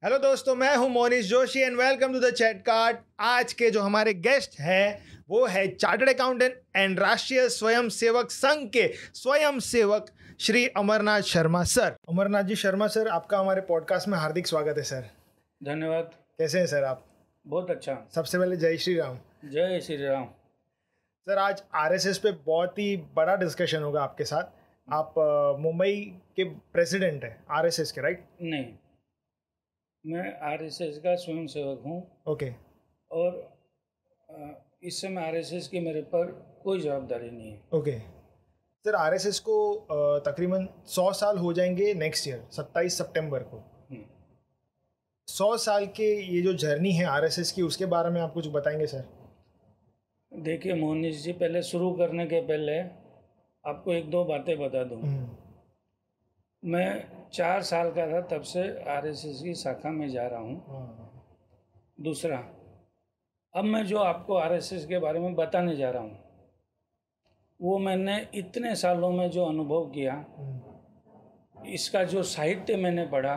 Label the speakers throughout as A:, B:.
A: Hello दोस्तों, मैं हूं Monish Joshi and welcome to the chat card. आज के जो हमारे गेस्ट हैं वो है चार्टर्ड अकाउंटेंट एंड राष्ट्रीय स्वयं सेवक संघ के स्वयं सेवक श्री अमरनाथ शर्मा सर। अमरनाथ जी शर्मा सर, आपका हमारे पॉडकास्ट में हार्दिक स्वागत है सर।
B: धन्यवाद।
A: कैसे हैं सर आप?
B: बहुत अच्छा।
A: सबसे पहले जय श्री राम।
B: जय श्री राम।
A: सर, आज आरएसएस पे बहुत ही बड़ा डिस्कशन होगा आपके साथ। आप मुंबई के प्रेसिडेंट हैं आरएसएस के, राइट?
B: नहीं, मैं आरएसएस का स्वयं सेवक हूँ।
A: ओके।
B: और इस समय आरएसएस की मेरे पर कोई जवाबदारी नहीं है।
A: ओके सर, आरएसएस को तकरीबन 100 साल हो जाएंगे नेक्स्ट ईयर 27 सितंबर को। 100 साल के ये जो जर्नी है आरएसएस की, उसके बारे में आप कुछ बताएंगे सर?
B: देखिए मोहनीश जी, पहले शुरू करने के पहले आपको एक दो बातें बता दूँ। मैं 4 साल का था तब से आरएसएस की शाखा में जा रहा हूँ। दूसरा, अब मैं जो आपको आरएसएस के बारे में बताने जा रहा हूँ वो मैंने इतने सालों में जो अनुभव किया, इसका जो साहित्य मैंने पढ़ा,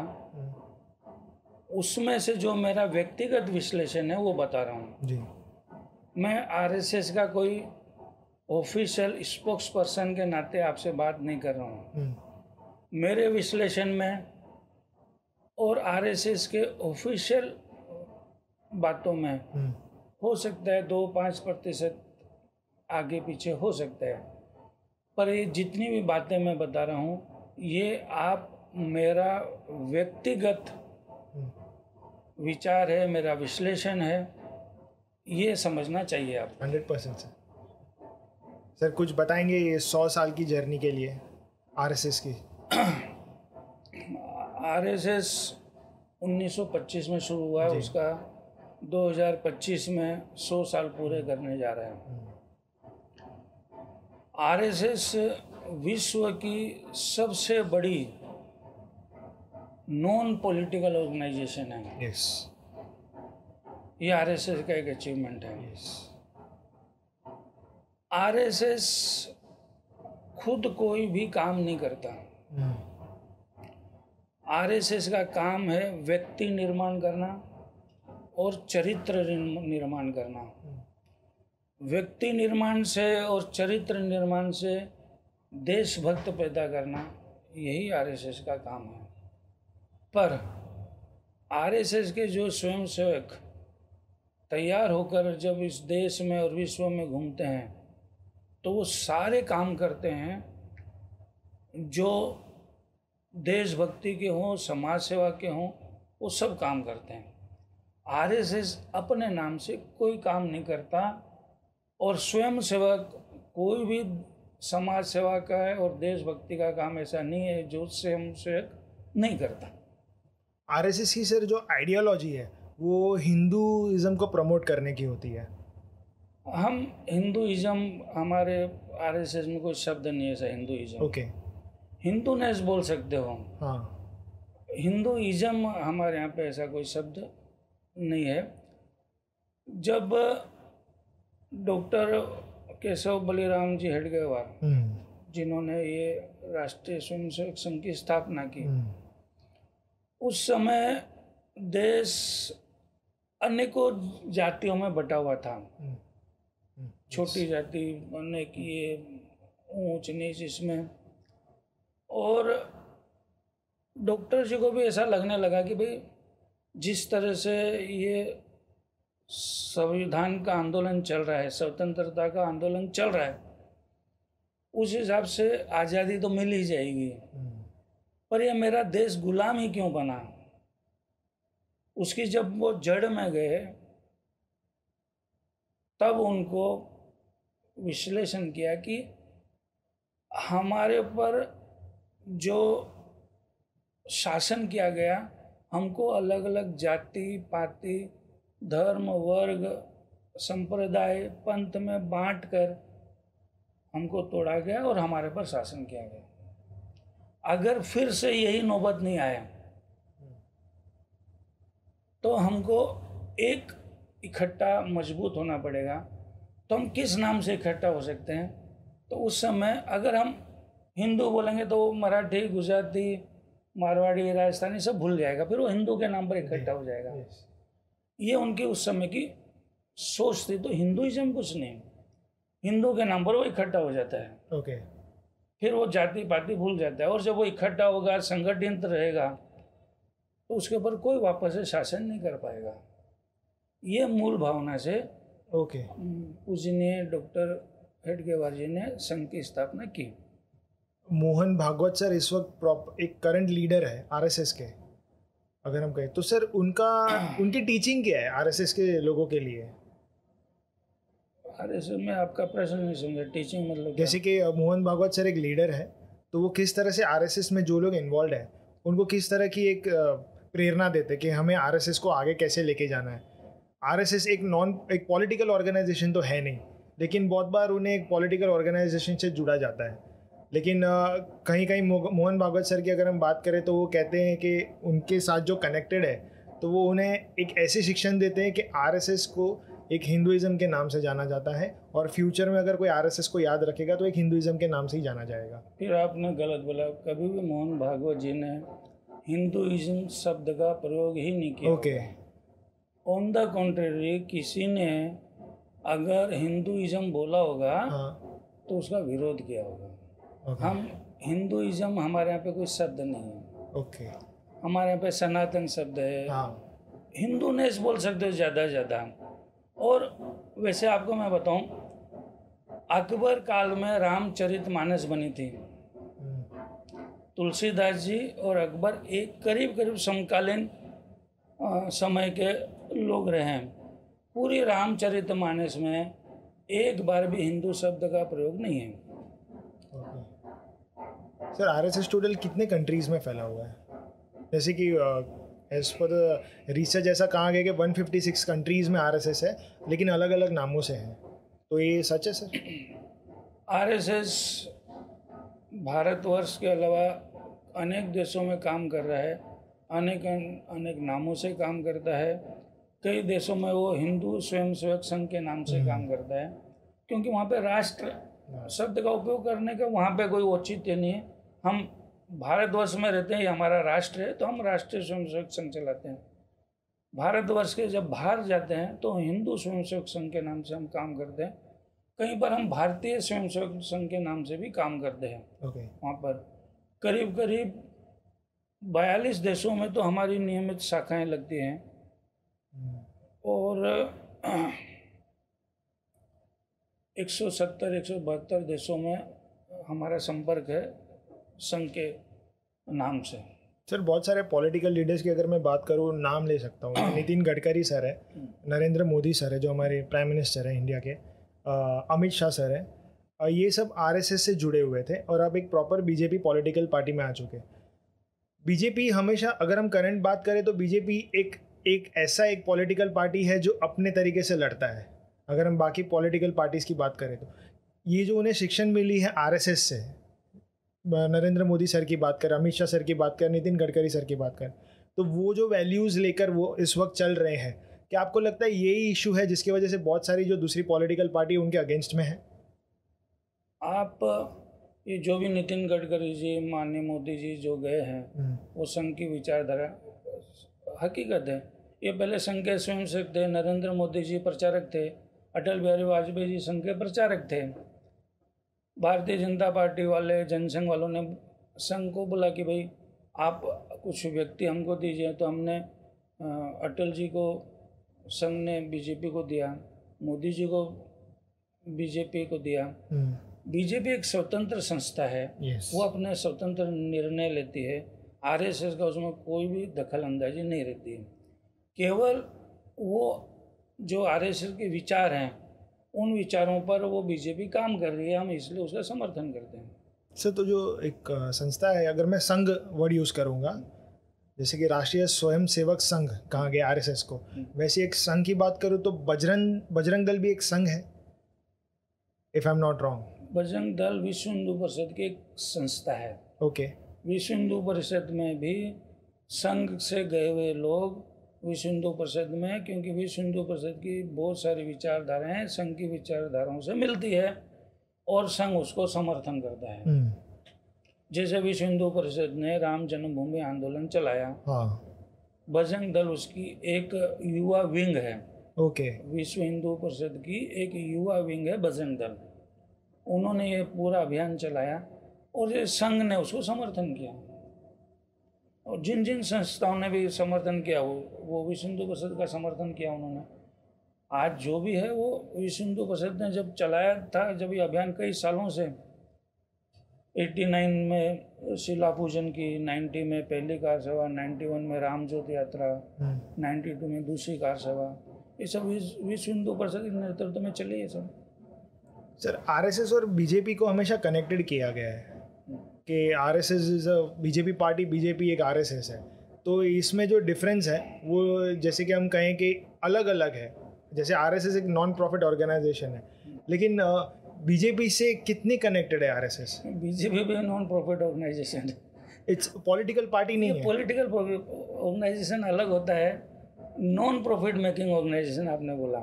B: उसमें से जो मेरा व्यक्तिगत विश्लेषण है वो बता रहा हूँ
A: जी।
B: मैं आरएसएस का कोई ऑफिशियल स्पोक्स पर्सन के नाते आपसे बात नहीं कर रहा हूँ। मेरे विश्लेषण में और आरएसएस के ऑफिशियल बातों में हो सकता है 2-5% आगे पीछे हो सकता है, पर ये जितनी भी बातें मैं बता रहा हूँ ये आप मेरा व्यक्तिगत विचार है, मेरा विश्लेषण है, ये समझना चाहिए आप।
A: 100% सर, कुछ बताएंगे ये 100 साल की जर्नी के लिए आरएसएस की?
B: आरएसएस 1925 में शुरू हुआ है, उसका 2025 में 100 साल पूरे करने जा रहे हैं। आरएसएस विश्व की सबसे बड़ी नॉन पॉलिटिकल ऑर्गेनाइजेशन है।
A: यस।
B: ये आरएसएस का एक अचीवमेंट है। आरएसएस खुद कोई भी काम नहीं करता। आरएसएस का काम है व्यक्ति निर्माण करना और चरित्र निर्माण करना। व्यक्ति निर्माण से और चरित्र निर्माण से देशभक्त पैदा करना, यही आरएसएस का काम है। पर आरएसएस के जो स्वयंसेवक तैयार होकर जब इस देश में और विश्व में घूमते हैं तो वो सारे काम करते हैं जो देशभक्ति के हों, समाज सेवा के हों, वो सब काम करते हैं। आरएसएस अपने नाम से कोई काम नहीं करता और स्वयं सेवक कोई भी समाज सेवा का है और देशभक्ति का काम ऐसा नहीं है जो स्वयं सेवक नहीं करता।
A: आरएसएस की सर जो आइडियोलॉजी है वो हिंदुइज्म को प्रमोट करने की होती है।
B: हम हिंदुइज्म, हमारे आरएसएस में कोई शब्द नहीं है ऐसा हिंदुइज्म।
A: ओके।
B: हिंदूनेस बोल सकते हो।
A: हाँ।
B: हिंदुइज्म हमारे यहाँ पे ऐसा कोई शब्द नहीं है। जब डॉक्टर केशव बलिराम जी हेडगेवार, जिन्होंने ये राष्ट्रीय स्वयंसेवक संघ की स्थापना की, उस समय देश अनेकों जातियों में बटा हुआ था। छोटी जाति, अनेक ये ऊंच नीच इसमें, और डॉक्टर जी को भी ऐसा लगने लगा कि भाई जिस तरह से ये संविधान का आंदोलन चल रहा है, स्वतंत्रता का आंदोलन चल रहा है, उस हिसाब से आज़ादी तो मिल ही जाएगी, पर ये मेरा देश गुलाम ही क्यों बना। उसकी जब वो जड़ में गए तब उनको विश्लेषण किया कि हमारे ऊपर जो शासन किया गया, हमको अलग अलग जाति पाति धर्म वर्ग संप्रदाय पंथ में बांटकर हमको तोड़ा गया और हमारे पर शासन किया गया। अगर फिर से यही नौबत नहीं आया तो हमको एक इकट्ठा मजबूत होना पड़ेगा। तो हम किस नाम से इकट्ठा हो सकते हैं? तो उस समय अगर हम हिंदू बोलेंगे तो मराठी, गुजराती, मारवाड़ी, राजस्थानी सब भूल जाएगा, फिर वो हिंदू के नाम पर इकट्ठा हो जाएगा।
A: Yes.
B: ये उनकी उस समय की सोच थी। तो हिंदुइज्म कुछ नहीं, हिंदू के नाम पर वो इकट्ठा हो जाता है,
A: Okay.
B: फिर वो जाति पाति भूल जाता है। और जब वो इकट्ठा होगा, संगठित रहेगा, तो उसके ऊपर कोई वापस से शासन नहीं कर पाएगा। ये मूल भावना से
A: Okay.
B: पूजनीय डॉक्टर हेडगेवार जी ने संघ की स्थापना की।
A: मोहन भागवत सर इस वक्त एक करंट लीडर है आरएसएस के, अगर हम कहें तो सर उनकी टीचिंग क्या है आरएसएस के लोगों के लिए?
B: आरएसएस में आपका प्रश्न नहीं समझा, टीचिंग मतलब क्या?
A: जैसे कि मोहन भागवत सर एक लीडर है, तो वो किस तरह से आरएसएस में जो लोग इन्वॉल्व है उनको किस तरह की एक प्रेरणा देते कि हमें आरएसएस को आगे कैसे लेके जाना है। आरएसएस एक पॉलिटिकल ऑर्गेनाइजेशन तो है नहीं, लेकिन बहुत बार उन्हें एक पॉलिटिकल ऑर्गेनाइजेशन से जुड़ा जाता है। लेकिन कहीं कहीं मोहन भागवत सर की अगर हम बात करें तो वो कहते हैं कि उनके साथ जो कनेक्टेड है तो वो उन्हें एक ऐसी शिक्षण देते हैं कि आरएसएस को एक हिंदुइज्म के नाम से जाना जाता है, और फ्यूचर में अगर कोई आरएसएस को याद रखेगा तो एक हिंदुइज्म के नाम से ही जाना जाएगा।
B: फिर आपने गलत बोला, कभी भी मोहन भागवत जी ने हिंदुइज्म शब्द का प्रयोग ही नहीं किया।
A: ओके।
B: ऑन द कॉन्ट्रेरी, किसी ने अगर हिंदुइज्म बोला होगा तो उसका विरोध किया होगा। हम हिंदुइज्म, हमारे यहाँ पे कोई शब्द नहीं है।
A: ओके।
B: हमारे यहाँ पे सनातन शब्द है। हिंदूनेस बोल सकते हो ज़्यादा से ज़्यादा। और वैसे आपको मैं बताऊं, अकबर काल में रामचरितमानस बनी थी। तुलसीदास जी और अकबर एक करीब समकालीन समय के लोग रहे हैं। पूरी रामचरितमानस में एक बार भी हिंदू शब्द का प्रयोग नहीं है।
A: सर आरएसएस टोटल कितने कंट्रीज में फैला हुआ है? जैसे कि एज पर रिसर्च ऐसा कहा गया कि 156 कंट्रीज में आरएसएस है, लेकिन अलग अलग नामों से है, तो ये सच है सर?
B: आरएसएस भारतवर्ष के अलावा अनेक देशों में काम कर रहा है, अनेक नामों से काम करता है। कई देशों में वो हिंदू स्वयंसेवक संघ के नाम से काम करता है, क्योंकि वहाँ पे राष्ट्र शब्द का उपयोग करने का वहाँ पे कोई औचित्य नहीं है। हम भारतवर्ष में रहते हैं, ये हमारा राष्ट्र है, तो हम राष्ट्रीय स्वयंसेवक संघ चलाते हैं। भारतवर्ष के जब बाहर जाते हैं तो हिंदू स्वयंसेवक संघ के नाम से हम काम करते हैं। कहीं पर हम भारतीय स्वयंसेवक संघ के नाम से भी काम करते हैं। वहाँ पर करीब 42 देशों में तो हमारी नियमित शाखाएं लगती हैं, और 170-172 देशों में हमारा संपर्क है संघ के नाम से।
A: सर बहुत सारे पॉलिटिकल लीडर्स की अगर मैं बात करूँ, नाम ले सकता हूँ। नितिन गडकरी सर है, नरेंद्र मोदी सर है जो हमारे प्राइम मिनिस्टर हैं इंडिया के, अमित शाह सर है। ये सब आरएसएस से जुड़े हुए थे और अब एक प्रॉपर बीजेपी पॉलिटिकल पार्टी में आ चुके। बीजेपी हमेशा, अगर हम करंट बात करें तो बीजेपी एक ऐसा एक पॉलिटिकल पार्टी है जो अपने तरीके से लड़ता है। अगर हम बाकी पॉलिटिकल पार्टीज़ की बात करें तो ये जो उन्हें शिक्षण मिली है आरएसएस से, नरेंद्र मोदी सर की बात करें, अमित शाह सर की बात करें, नितिन गडकरी सर की बात करें, तो वो जो वैल्यूज़ लेकर वो इस वक्त चल रहे हैं, क्या आपको लगता है यही इशू है जिसकी वजह से बहुत सारी जो दूसरी पॉलिटिकल पार्टी उनके अगेंस्ट में है?
B: आप ये जो भी नितिन गडकरी जी, माननीय मोदी जी जो गए हैं, वो संघ की विचारधारा हकीकत है। ये पहले संघ के स्वयंसेवक थे, नरेंद्र मोदी जी प्रचारक थे, अटल बिहारी वाजपेयी जी संघ के प्रचारक थे। भारतीय जनता पार्टी वाले, जनसंघ वालों ने संघ को बोला कि भाई आप कुछ व्यक्ति हमको दीजिए, तो हमने अटल जी को संघ ने बीजेपी को दिया, मोदी जी को बीजेपी को दिया। बीजेपी एक स्वतंत्र संस्था है, वो अपने स्वतंत्र निर्णय लेती है। आरएसएस का उसमें कोई भी दखल अंदाजी नहीं रहती है। केवल वो जो आरएसएस के विचार हैं, उन विचारों पर वो बीजेपी काम कर रही है, हम इसलिए उसका समर्थन करते हैं।
A: सर तो जो एक संस्था है, अगर मैं संघ वर्ड यूज़ करूँगा, जैसे कि राष्ट्रीय स्वयंसेवक संघ कहा गया आरएसएस को, वैसे एक संघ की बात करूँ तो बजरंग दल भी एक संघ है, if I am not wrong.
B: Bajrang Dal विश्व हिंदू परिषद की एक संस्था है।
A: ओके।
B: विश्व हिंदू परिषद में भी संघ से गए हुए लोग विश्व हिंदू परिषद में, क्योंकि विश्व हिंदू परिषद की बहुत सारी विचारधाराएं संघ की विचारधाराओं से मिलती है और संघ उसको समर्थन करता है। जैसे विश्व हिंदू परिषद ने राम जन्मभूमि आंदोलन चलाया,
A: हाँ,
B: बजरंग दल उसकी एक युवा विंग है।
A: ओके,
B: विश्व हिंदू परिषद की एक युवा विंग है बजरंग दल। उन्होंने ये पूरा अभियान चलाया और ये संघ ने उसको समर्थन किया, और जिन जिन संस्थाओं ने भी समर्थन किया वो विश्व हिंदू परिषद का समर्थन किया उन्होंने। आज जो भी है वो विश्व हिंदू परिषद ने जब चलाया था, जब ये अभियान कई सालों से 89 में शिला पूजन की, 90 में पहली कार सभा, 91 में राम ज्योति यात्रा, 92 में दूसरी कार सभा, ये सब विश्व हिंदू परिषद के नेतृत्व में चली है सब।
A: सर आरएसएस और बीजेपी को हमेशा कनेक्टेड किया गया है कि RSS is a BJP party, BJP एक आरएसएस है। तो इसमें जो डिफरेंस है वो जैसे कि हम कहें कि अलग अलग है। जैसे आरएसएस एक नॉन प्रॉफिट ऑर्गेनाइजेशन है, लेकिन बीजेपी से कितनी कनेक्टेड है आरएसएस?
B: बीजेपी भी नॉन प्रॉफिट ऑर्गेनाइजेशन है,
A: इट्स पॉलिटिकल पार्टी नहीं है।
B: पॉलिटिकल ऑर्गेनाइजेशन अलग होता है, नॉन प्रॉफिट मेकिंग ऑर्गेनाइजेशन आपने बोला।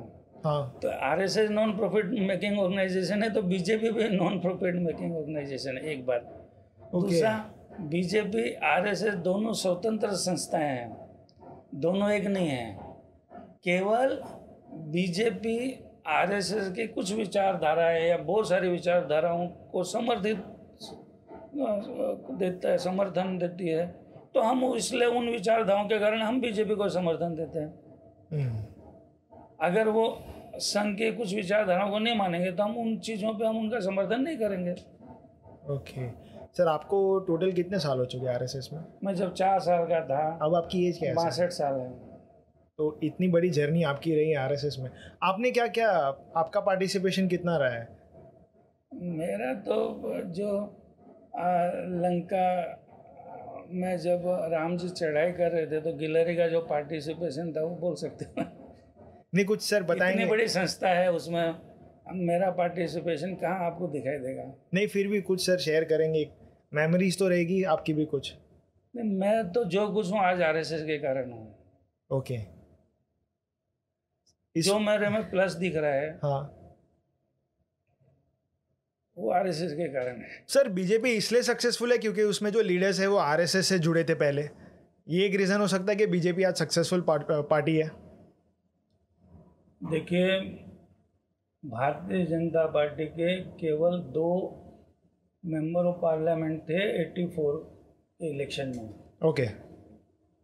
A: हाँ,
B: तो RSS non profit making organisation है, तो बीजेपी भी नॉन प्रॉफिट मेकिंग ऑर्गेनाइजेशन है, एक बात। दूसरा, बीजेपी आरएसएस दोनों स्वतंत्र संस्थाएं हैं, दोनों एक नहीं है। केवल बीजेपी आरएसएस की कुछ विचारधाराएं या बहुत सारी विचारधाराओं को समर्थन देती है, तो हम इसलिए उन विचारधाराओं के कारण हम बीजेपी को समर्थन देते हैं। अगर वो संघ के कुछ विचारधाराओं को नहीं मानेंगे तो हम उन चीज़ों पे हम उनका समर्थन नहीं करेंगे।
A: ओके सर, आपको टोटल कितने साल हो चुके आरएसएस में?
B: मैं जब 4 साल का था।
A: अब आपकी एज क्या है?
B: 62 साल है।
A: तो इतनी बड़ी जर्नी आपकी रही है आरएसएस में, आपने क्या क्या, आपका पार्टिसिपेशन कितना रहा है?
B: मेरा तो जो लंका में जब राम जी चढ़ाई कर रहे थे तो गिलहरी का जो पार्टिसिपेशन था वो बोल सकते हैं।
A: नहीं कुछ सर बताएंगे?
B: इतनी बड़ी संस्था है, उसमें मेरा पार्टिसिपेशन कहाँ आपको दिखाई देगा?
A: नहीं फिर भी कुछ सर शेयर करेंगे, मेमोरीज तो रहेगी आपकी भी कुछ।
B: नहीं, मैं तो जो कुछ हूँ आज आरएसएस के कारण हूँ।
A: ओके,
B: जो मेरे में प्लस दिख रहा है,
A: हाँ,
B: वो आरएसएस के कारण है।
A: सर बीजेपी इसलिए सक्सेसफुल है क्योंकि उसमें जो लीडर्स है वो आरएसएस से जुड़े थे पहले, ये एक रीज़न हो सकता है कि बीजेपी आज सक्सेसफुल पार्टी है?
B: देखिए, भारतीय जनता पार्टी के केवल 2 मेंबर ऑफ पार्लियामेंट थे 84 के इलेक्शन में।
A: ओके,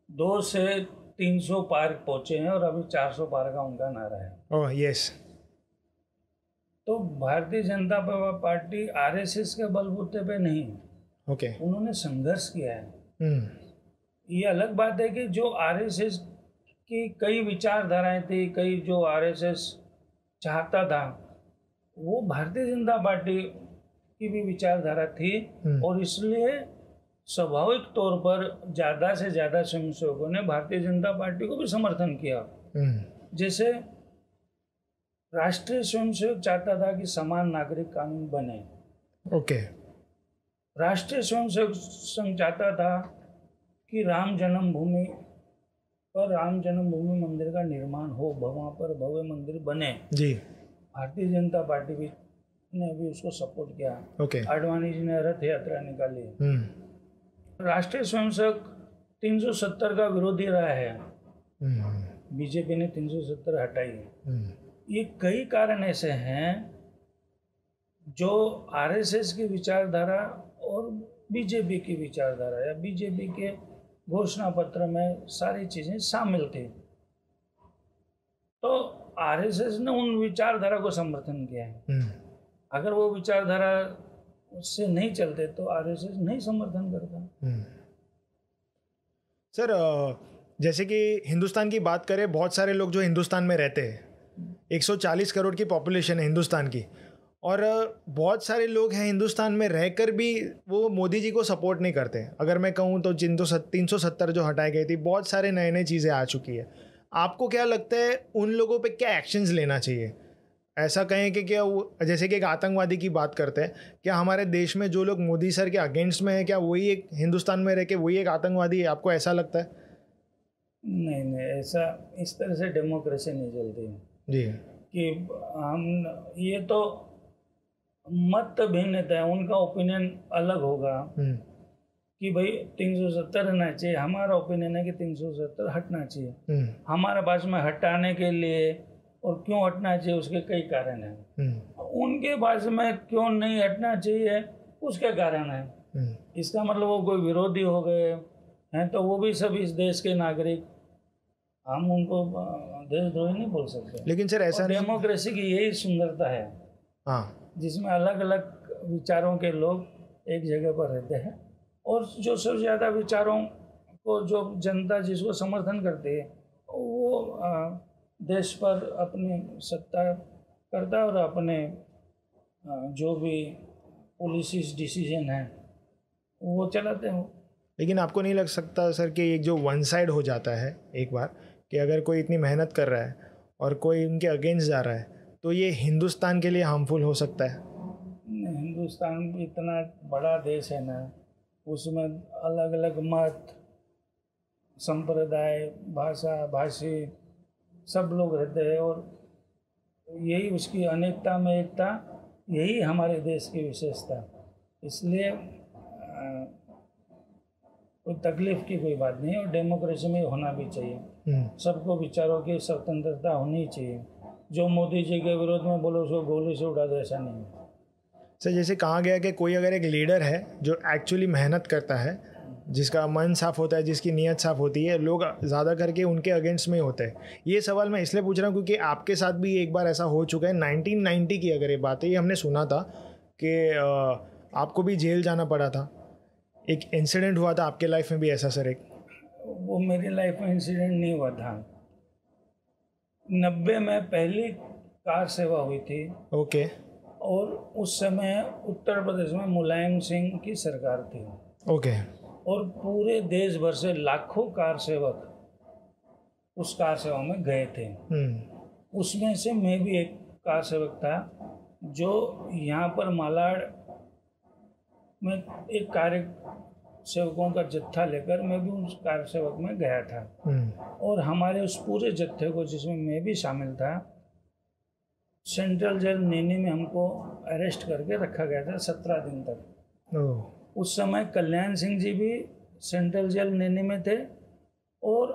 B: 2 से 300 पार पहुंचे हैं और अभी 400 पार का उनका नारा है।
A: Oh yes.
B: तो भारतीय जनता पार्टी आरएसएस के बलबूते पे नहीं,
A: ओके,
B: उन्होंने संघर्ष किया है। ये अलग बात है कि जो आरएसएस की कई विचारधाराएं थी, कई जो आरएसएस चाहता था वो भारतीय जनता पार्टी की भी विचारधारा थी, और इसलिए स्वाभाविक तौर पर ज़्यादा से ज़्यादा स्वयंसेवकों ने भारतीय जनता पार्टी को भी समर्थन किया। जैसे राष्ट्रीय स्वयंसेवक चाहता था कि समान नागरिक कानून बने।
A: ओके,
B: राष्ट्रीय स्वयंसेवक संघ चाहता था कि राम जन्मभूमि पर राम जन्मभूमि मंदिर का निर्माण हो, वहाँ पर भव्य मंदिर बने
A: जी।
B: भारतीय जनता पार्टी भी ने भी उसको सपोर्ट किया।
A: ओके,
B: आडवाणी जी ने रथ यात्रा निकाली। राष्ट्रीय स्वयंसेवक 370 का विरोधी रहा है, बीजेपी ने 370 हटाई। ये कई कारण ऐसे हैं जो आरएसएस की विचारधारा और बीजेपी की विचारधारा या बीजेपी के घोषणा पत्र में सारी चीजें शामिल थी, तो आरएसएस ने उन विचारधारा को समर्थन किया है। अगर वो विचारधारा उससे नहीं चलते तो आरएसएस नहीं समर्थन करता।
A: सर जैसे कि हिंदुस्तान की बात करें, बहुत सारे लोग जो हिंदुस्तान में रहते हैं, 140 करोड़ की पॉपुलेशन है हिंदुस्तान की, और बहुत सारे लोग हैं हिंदुस्तान में रहकर भी वो मोदी जी को सपोर्ट नहीं करते। अगर मैं कहूँ तो 370 जो हटाई गई थी, बहुत सारे नए नए चीज़ें आ चुकी है। आपको क्या लगता है उन लोगों पे क्या एक्शंस लेना चाहिए? ऐसा कहें कि क्या जैसे कि एक आतंकवादी की बात करते हैं, क्या हमारे देश में जो लोग मोदी सर के अगेंस्ट में है, क्या वही एक हिंदुस्तान में रह के वही एक आतंकवादी है? आपको ऐसा लगता है?
B: नहीं, ऐसा इस तरह से डेमोक्रेसी नहीं चलती
A: जी,
B: कि हम ये तो मत भिन्नता है, उनका ओपिनियन अलग होगा, कि भाई 370 रहना चाहिए, हमारा ओपिनियन है कि 370 हटना चाहिए। हमारे पास में हटाने के लिए और क्यों हटना चाहिए उसके कई कारण हैं। उनके पास में क्यों नहीं हटना चाहिए उसके कारण है। इसका मतलब वो कोई विरोधी हो गए हैं तो वो भी सब इस देश के नागरिक, हम उनको देशद्रोही नहीं बोल सकते।
A: लेकिन सर ऐसा नहीं,
B: डेमोक्रेसी की यही सुंदरता है,
A: हाँ,
B: जिसमें अलग अलग विचारों के लोग एक जगह पर रहते हैं और जो सबसे ज़्यादा विचारों को जो जनता जिसको समर्थन करती है वो देश पर अपनी सत्ता करता है और अपने जो भी पॉलिसीज डिसीजन है वो चलाते हैं।
A: लेकिन आपको नहीं लग सकता सर कि एक जो वन साइड हो जाता है एक बार, कि अगर कोई इतनी मेहनत कर रहा है और कोई उनके अगेंस्ट जा रहा है तो ये हिंदुस्तान के लिए हार्मफुल हो सकता है?
B: हिंदुस्तान इतना बड़ा देश है ना, उसमें अलग अलग मत, संप्रदाय, भाषा, भाषी सब लोग रहते हैं और यही उसकी अनेकता में एकता, यही हमारे देश की विशेषता। इसलिए कोई तकलीफ की कोई बात नहीं है और डेमोक्रेसी में होना भी चाहिए। सबको विचारों की स्वतंत्रता होनी चाहिए। जो मोदी जी के विरोध में बोलो उसको गोली से उड़ा दो, ऐसा नहीं है।
A: सर जैसे कहा गया कि कोई अगर एक लीडर है जो एक्चुअली मेहनत करता है, जिसका मन साफ होता है, जिसकी नीयत साफ होती है, लोग ज़्यादा करके उनके अगेंस्ट में होते हैं। ये सवाल मैं इसलिए पूछ रहा हूँ क्योंकि आपके साथ भी एक बार ऐसा हो चुका है। 1990 की अगर ये बात है, ये हमने सुना था कि आपको भी जेल जाना पड़ा था। एक इंसिडेंट हुआ था आपके लाइफ में भी ऐसा सर? एक
B: वो मेरी लाइफ में इंसिडेंट नहीं हुआ था। 90 में पहली कार सेवा हुई थी।
A: ओके।
B: और उस समय उत्तर प्रदेश में मुलायम सिंह की सरकार थी।
A: ओके।
B: और पूरे देश भर से लाखों कार सेवक उस कार सेवा में गए थे। उसमें से मैं भी एक कार सेवक था जो यहाँ पर मालाड में एक कार्य सेवकों का जत्था लेकर मैं भी उस कार सेवक में गया था। और हमारे उस पूरे जत्थे को, जिसमें मैं भी शामिल था, सेंट्रल जेल नैनी में हमको अरेस्ट करके रखा गया था 17 दिन तक। उस समय कल्याण सिंह जी भी सेंट्रल जेल नैनी में थे और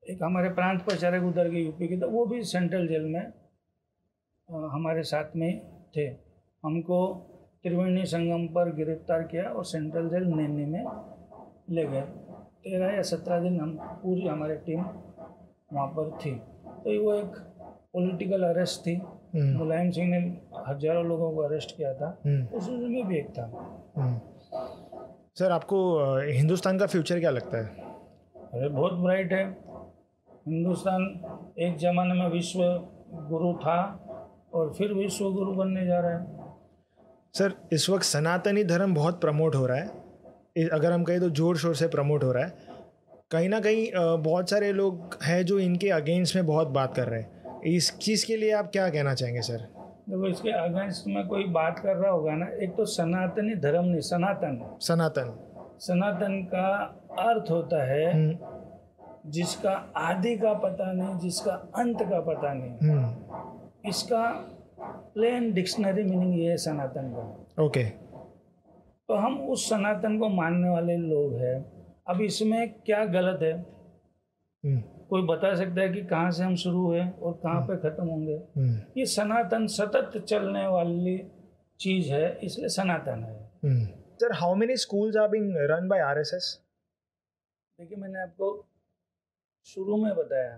B: एक हमारे प्रांत प्रचारक उधर के यूपी के थे, वो भी सेंट्रल जेल में हमारे साथ में थे। हमको त्रिवेणी संगम पर गिरफ्तार किया और सेंट्रल जेल नैनी में ले गए। 13 या 17 दिन हम पूरी हमारी टीम वहाँ पर थी। तो वो एक पॉलिटिकल अरेस्ट थी। मुलायम सिंह ने हजारों लोगों को अरेस्ट किया था, उसमें भी एक था।
A: सर आपको हिंदुस्तान का फ्यूचर क्या लगता है?
B: अरे बहुत ब्राइट है। हिंदुस्तान एक ज़माने में विश्व गुरु था और फिर विश्व गुरु बनने जा रहा है।
A: सर इस वक्त सनातनी धर्म बहुत प्रमोट हो रहा है, अगर हम कहें तो ज़ोर शोर से प्रमोट हो रहा है। कहीं ना कहीं बहुत सारे लोग हैं जो इनके अगेंस्ट में बहुत बात कर रहे हैं। इस चीज़ के लिए आप क्या कहना चाहेंगे सर?
B: देखो, इसके अगेंस्ट में कोई बात कर रहा होगा ना, एक तो सनातनी धर्म नहीं, सनातन का अर्थ होता है जिसका आदि का पता नहीं, जिसका अंत का पता नहीं। इसका प्लेन डिक्शनरी मीनिंग ये है सनातन का।
A: ओके।
B: तो हम उस सनातन को मानने वाले लोग हैं। अब इसमें क्या गलत है? कोई बता सकता है कि कहाँ से हम शुरू हुए और कहाँ पे खत्म होंगे? ये सनातन सतत चलने वाली चीज है, इसलिए सनातन है।
A: Sir how many schools are being run by RSS?
B: देखिए, मैंने आपको शुरू में बताया,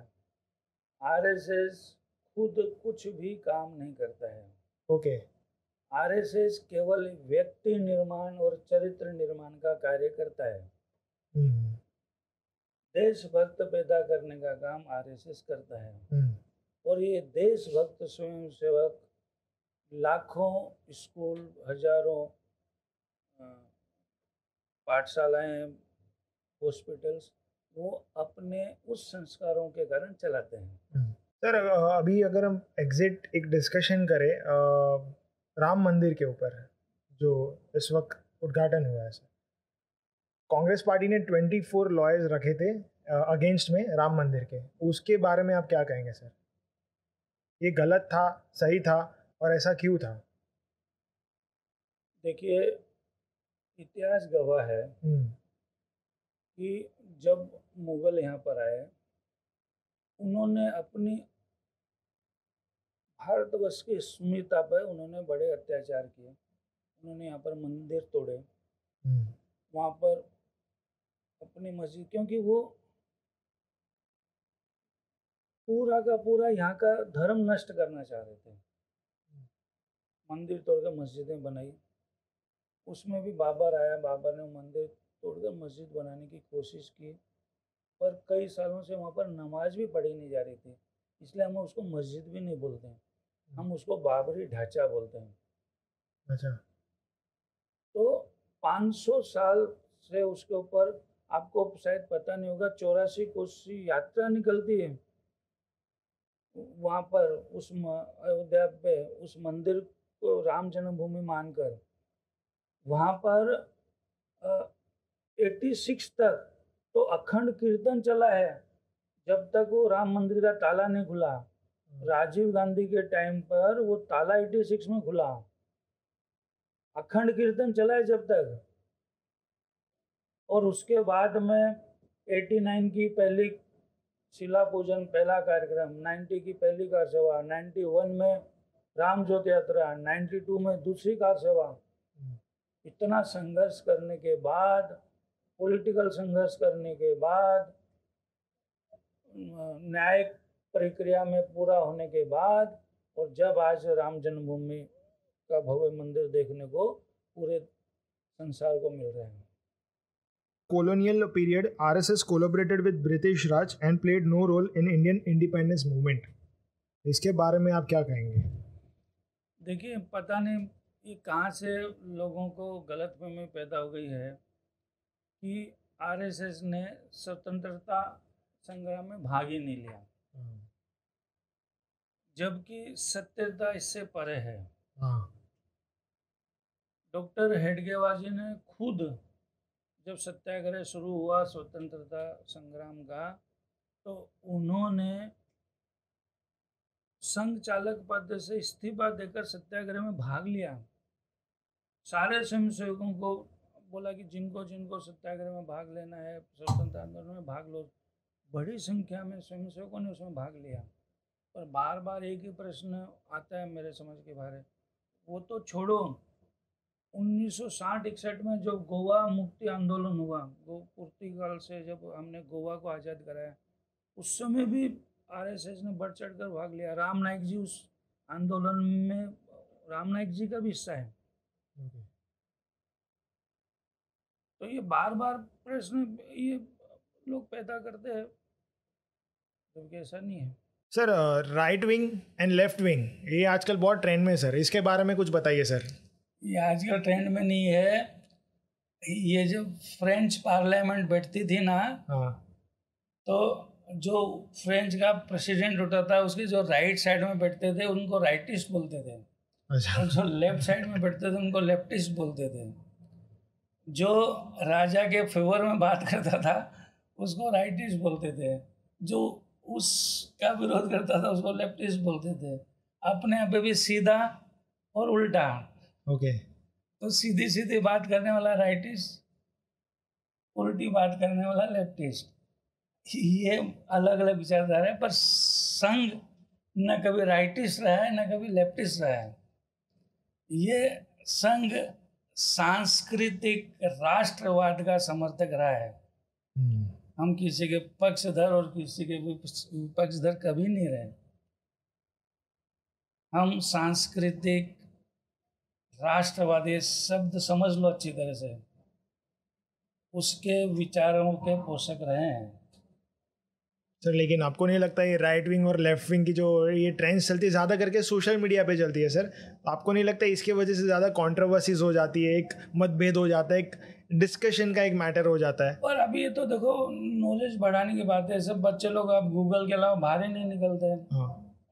B: आरएसएस खुद कुछ भी काम नहीं करता है।
A: ओके।
B: आरएसएस केवल व्यक्ति निर्माण और चरित्र निर्माण का कार्य करता है। देशभक्त पैदा करने का काम आरएसएस करता है। और ये देशभक्त स्वयंसेवक लाखों स्कूल, हजारों पाठशालाएं, हॉस्पिटल्स, वो अपने उस संस्कारों के कारण चलाते हैं।
A: सर अभी अगर हम एक डिस्कशन करें राम मंदिर के ऊपर, जो इस वक्त उद्घाटन हुआ है, सर कांग्रेस पार्टी ने 24 लॉयर्स रखे थे अगेंस्ट में राम मंदिर के, उसके बारे में आप क्या कहेंगे सर? ये गलत था, सही था, और ऐसा क्यों था?
B: देखिए, इतिहास गवाह है कि जब मुगल यहाँ पर आए, उन्होंने अपनी भारतवर्ष की अस्मिता पर उन्होंने बड़े अत्याचार किए। उन्होंने यहाँ पर मंदिर तोड़े, वहाँ पर अपनी मस्जिद, क्योंकि वो पूरा का पूरा यहाँ का धर्म नष्ट करना चाह रहे थे। मंदिर तोड़कर मस्जिदें बनाई, उसमें भी बाबर आया, बाबर ने मंदिर तोड़कर मस्जिद बनाने की कोशिश की, पर कई सालों से वहाँ पर नमाज भी पढ़ी नहीं जा रही थी, इसलिए हम उसको मस्जिद भी नहीं बोलते हैं, हम उसको बाबरी ढांचा बोलते हैं।
A: अच्छा।
B: तो 500 साल से उसके ऊपर, आपको शायद पता नहीं होगा, 84 कोसी यात्रा निकलती है वहाँ पर, उस अयोध्या पे उस मंदिर को राम जन्मभूमि मानकर। वहाँ पर 86 तक तो अखंड कीर्तन चला है, जब तक वो राम मंदिर का ताला नहीं खुला। राजीव गांधी के टाइम पर वो ताला 86 में खुला, अखंड कीर्तन चला है जब तक। और उसके बाद में 89 की पहली शिला पूजन, पहला कार्यक्रम, 90 की पहली कार सेवा, 91 में राम ज्योत यात्रा, 92 में दूसरी कार सेवा। इतना संघर्ष करने के बाद, पॉलिटिकल संघर्ष करने के बाद, न्यायिक प्रक्रिया में पूरा होने के बाद, और जब आज राम जन्मभूमि का भव्य मंदिर देखने को पूरे संसार को मिल रहे हैं।
A: Colonial period, RSS collaborated with British Raj and played no role in Indian independence movement. इसके बारे में आप क्या कहेंगे?
B: देखिए, पता नहीं ये कहाँ से लोगों को गलतफहमी पैदा हो गई है कि आरएसएस ने स्वतंत्रता संग्राम में भाग ही नहीं लिया, जबकि सत्यता इससे परे है। डॉक्टर हेडगेवार जी ने खुद, जब सत्याग्रह शुरू हुआ स्वतंत्रता संग्राम का, तो उन्होंने संघ चालक पद से इस्तीफा देकर सत्याग्रह में भाग लिया। सारे स्वयंसेवकों को बोला कि जिनको जिनको सत्याग्रह में भाग लेना है, स्वतंत्रता आंदोलन में भाग लो। बड़ी संख्या में स्वयंसेवकों ने उसमें भाग लिया, पर बार बार एक ही प्रश्न आता है मेरे समझ के बाहर। वो तो छोड़ो, 1960-61 में जब गोवा मुक्ति आंदोलन हुआ, पुर्तगाल से जब हमने गोवा को आज़ाद कराया, उस समय भी आरएसएस ने बढ़ चढ़ कर भाग लिया। राम नाईक जी उस आंदोलन में, राम नाईक जी का भी हिस्सा है। तो ये बार बार प्रश्न ये लोग पैदा करते हैं, जबकि ऐसा नहीं है।
A: Sir, right wing and left wing ये आजकल बहुत ट्रेंड में है सर, इसके बारे में कुछ बताइए सर।
B: ये आजकल ट्रेंड में नहीं है। ये जब फ्रेंच पार्लियामेंट बैठती थी ना, तो जो फ्रेंच का प्रेसिडेंट होता था, उसके जो राइट साइड में बैठते थे उनको राइटिस्ट बोलते थे। अच्छा। और जो लेफ्ट साइड में बैठते थे उनको लेफ्टिस्ट बोलते थे। जो राजा के फेवर में बात करता था उसको राइटिस्ट बोलते थे, जो उसका विरोध करता था उसको लेफ्टिस्ट बोलते थे। अपने यहाँ पे भी सीधा और उल्टा। ओके। तो सीधी सीधी बात करने वाला राइटिस्ट, उल्टी बात करने वाला लेफ्टिस्ट, ये अलग अलग विचारधारा है। पर संघ न कभी राइटिस्ट रहा है न कभी लेफ्टिस्ट रहा है। ये संघ सांस्कृतिक राष्ट्रवाद का समर्थक रहा है। हम किसी के पक्षधर और किसी के विपक्षधर कभी नहीं रहे। हम सांस्कृतिक राष्ट्रवादी शब्द समझ लो अच्छी तरह से, उसके विचारों के पोषक रहे हैं
A: सर। लेकिन आपको नहीं लगता ये राइट विंग और लेफ्ट विंग की जो ये ट्रेंड्स चलती है ज़्यादा करके सोशल मीडिया पे चलती है सर, आपको नहीं लगता इसके वजह से ज़्यादा कंट्रोवर्सीज हो जाती है, एक मतभेद हो जाता है, एक डिस्कशन का एक मैटर हो जाता है?
B: और अभी ये तो देखो नॉलेज बढ़ाने की बात है। सब बच्चे लोग अब गूगल के अलावा बाहर ही नहीं निकलते,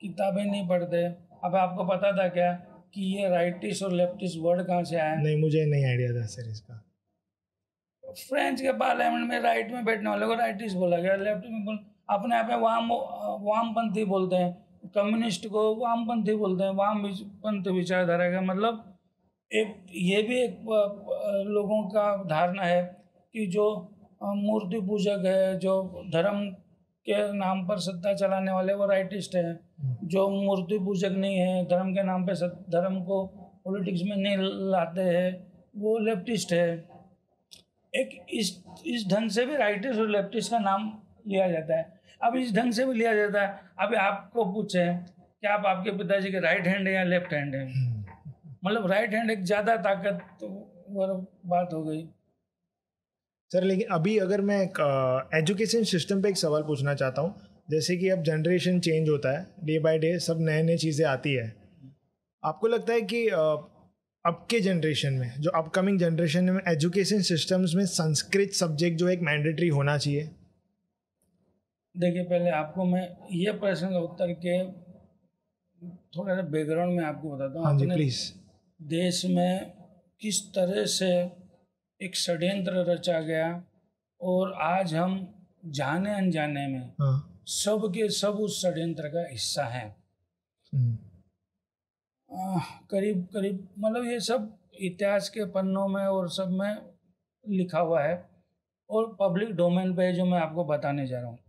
B: किताबें नहीं पढ़ते। अब आपको पता था क्या कि ये राइटिस्ट और लेफ्टिस्ट वर्ड कहाँ से आया?
A: नहीं, मुझे नहीं आइडिया था सर इसका।
B: फ्रेंच के पार्लियामेंट में राइट में बैठने वाले को राइटिस्ट बोला गया, लेफ्ट में अपने आप में वामपंथी बोलते हैं, कम्युनिस्ट को वामपंथी बोलते हैं। वामपंथी विचारधारा का मतलब एक ये भी एक लोगों का धारणा है कि जो मूर्ति पूजक है, जो धर्म के नाम पर सत्ता चलाने वाले, वो राइटिस्ट हैं। जो मूर्ति पूजक नहीं है, धर्म के नाम पे धर्म को पॉलिटिक्स में नहीं लाते हैं, वो लेफ्टिस्ट है। एक इस ढंग से भी राइटिस्ट और लेफ्टिस्ट का नाम लिया जाता है। अब इस ढंग से भी लिया जाता है। अभी आपको पूछें कि आप आपके पिताजी के राइट हैंड है या लेफ्ट हैंड है, मतलब राइट हैंड एक ज़्यादा ताकतवर बात हो गई।
A: सर लेकिन अभी अगर मैं एजुकेशन सिस्टम पे एक सवाल पूछना चाहता हूँ, जैसे कि अब जनरेशन चेंज होता है, डे बाय डे सब नए नए चीज़ें आती है। आपको लगता है कि अब के जनरेशन में, जो अपकमिंग जनरेशन में, एजुकेशन सिस्टम्स में संस्कृत सब्जेक्ट जो एक मैंडेटरी होना चाहिए?
B: देखिए, पहले आपको मैं ये प्रश्न का उत्तर के थोड़ा सा बैकग्राउंड में आपको बताता हूँ।
A: हाँ जी,
B: अपने
A: प्लीज़।
B: देश में किस तरह से एक षड्यंत्र रचा गया और आज हम जाने अनजाने में
A: हाँ।
B: सब के सब उस षड्यंत्र का हिस्सा हैं। करीब करीब मतलब ये सब इतिहास के पन्नों में और सब में लिखा हुआ है और पब्लिक डोमेन पे जो मैं आपको बताने जा रहा हूँ।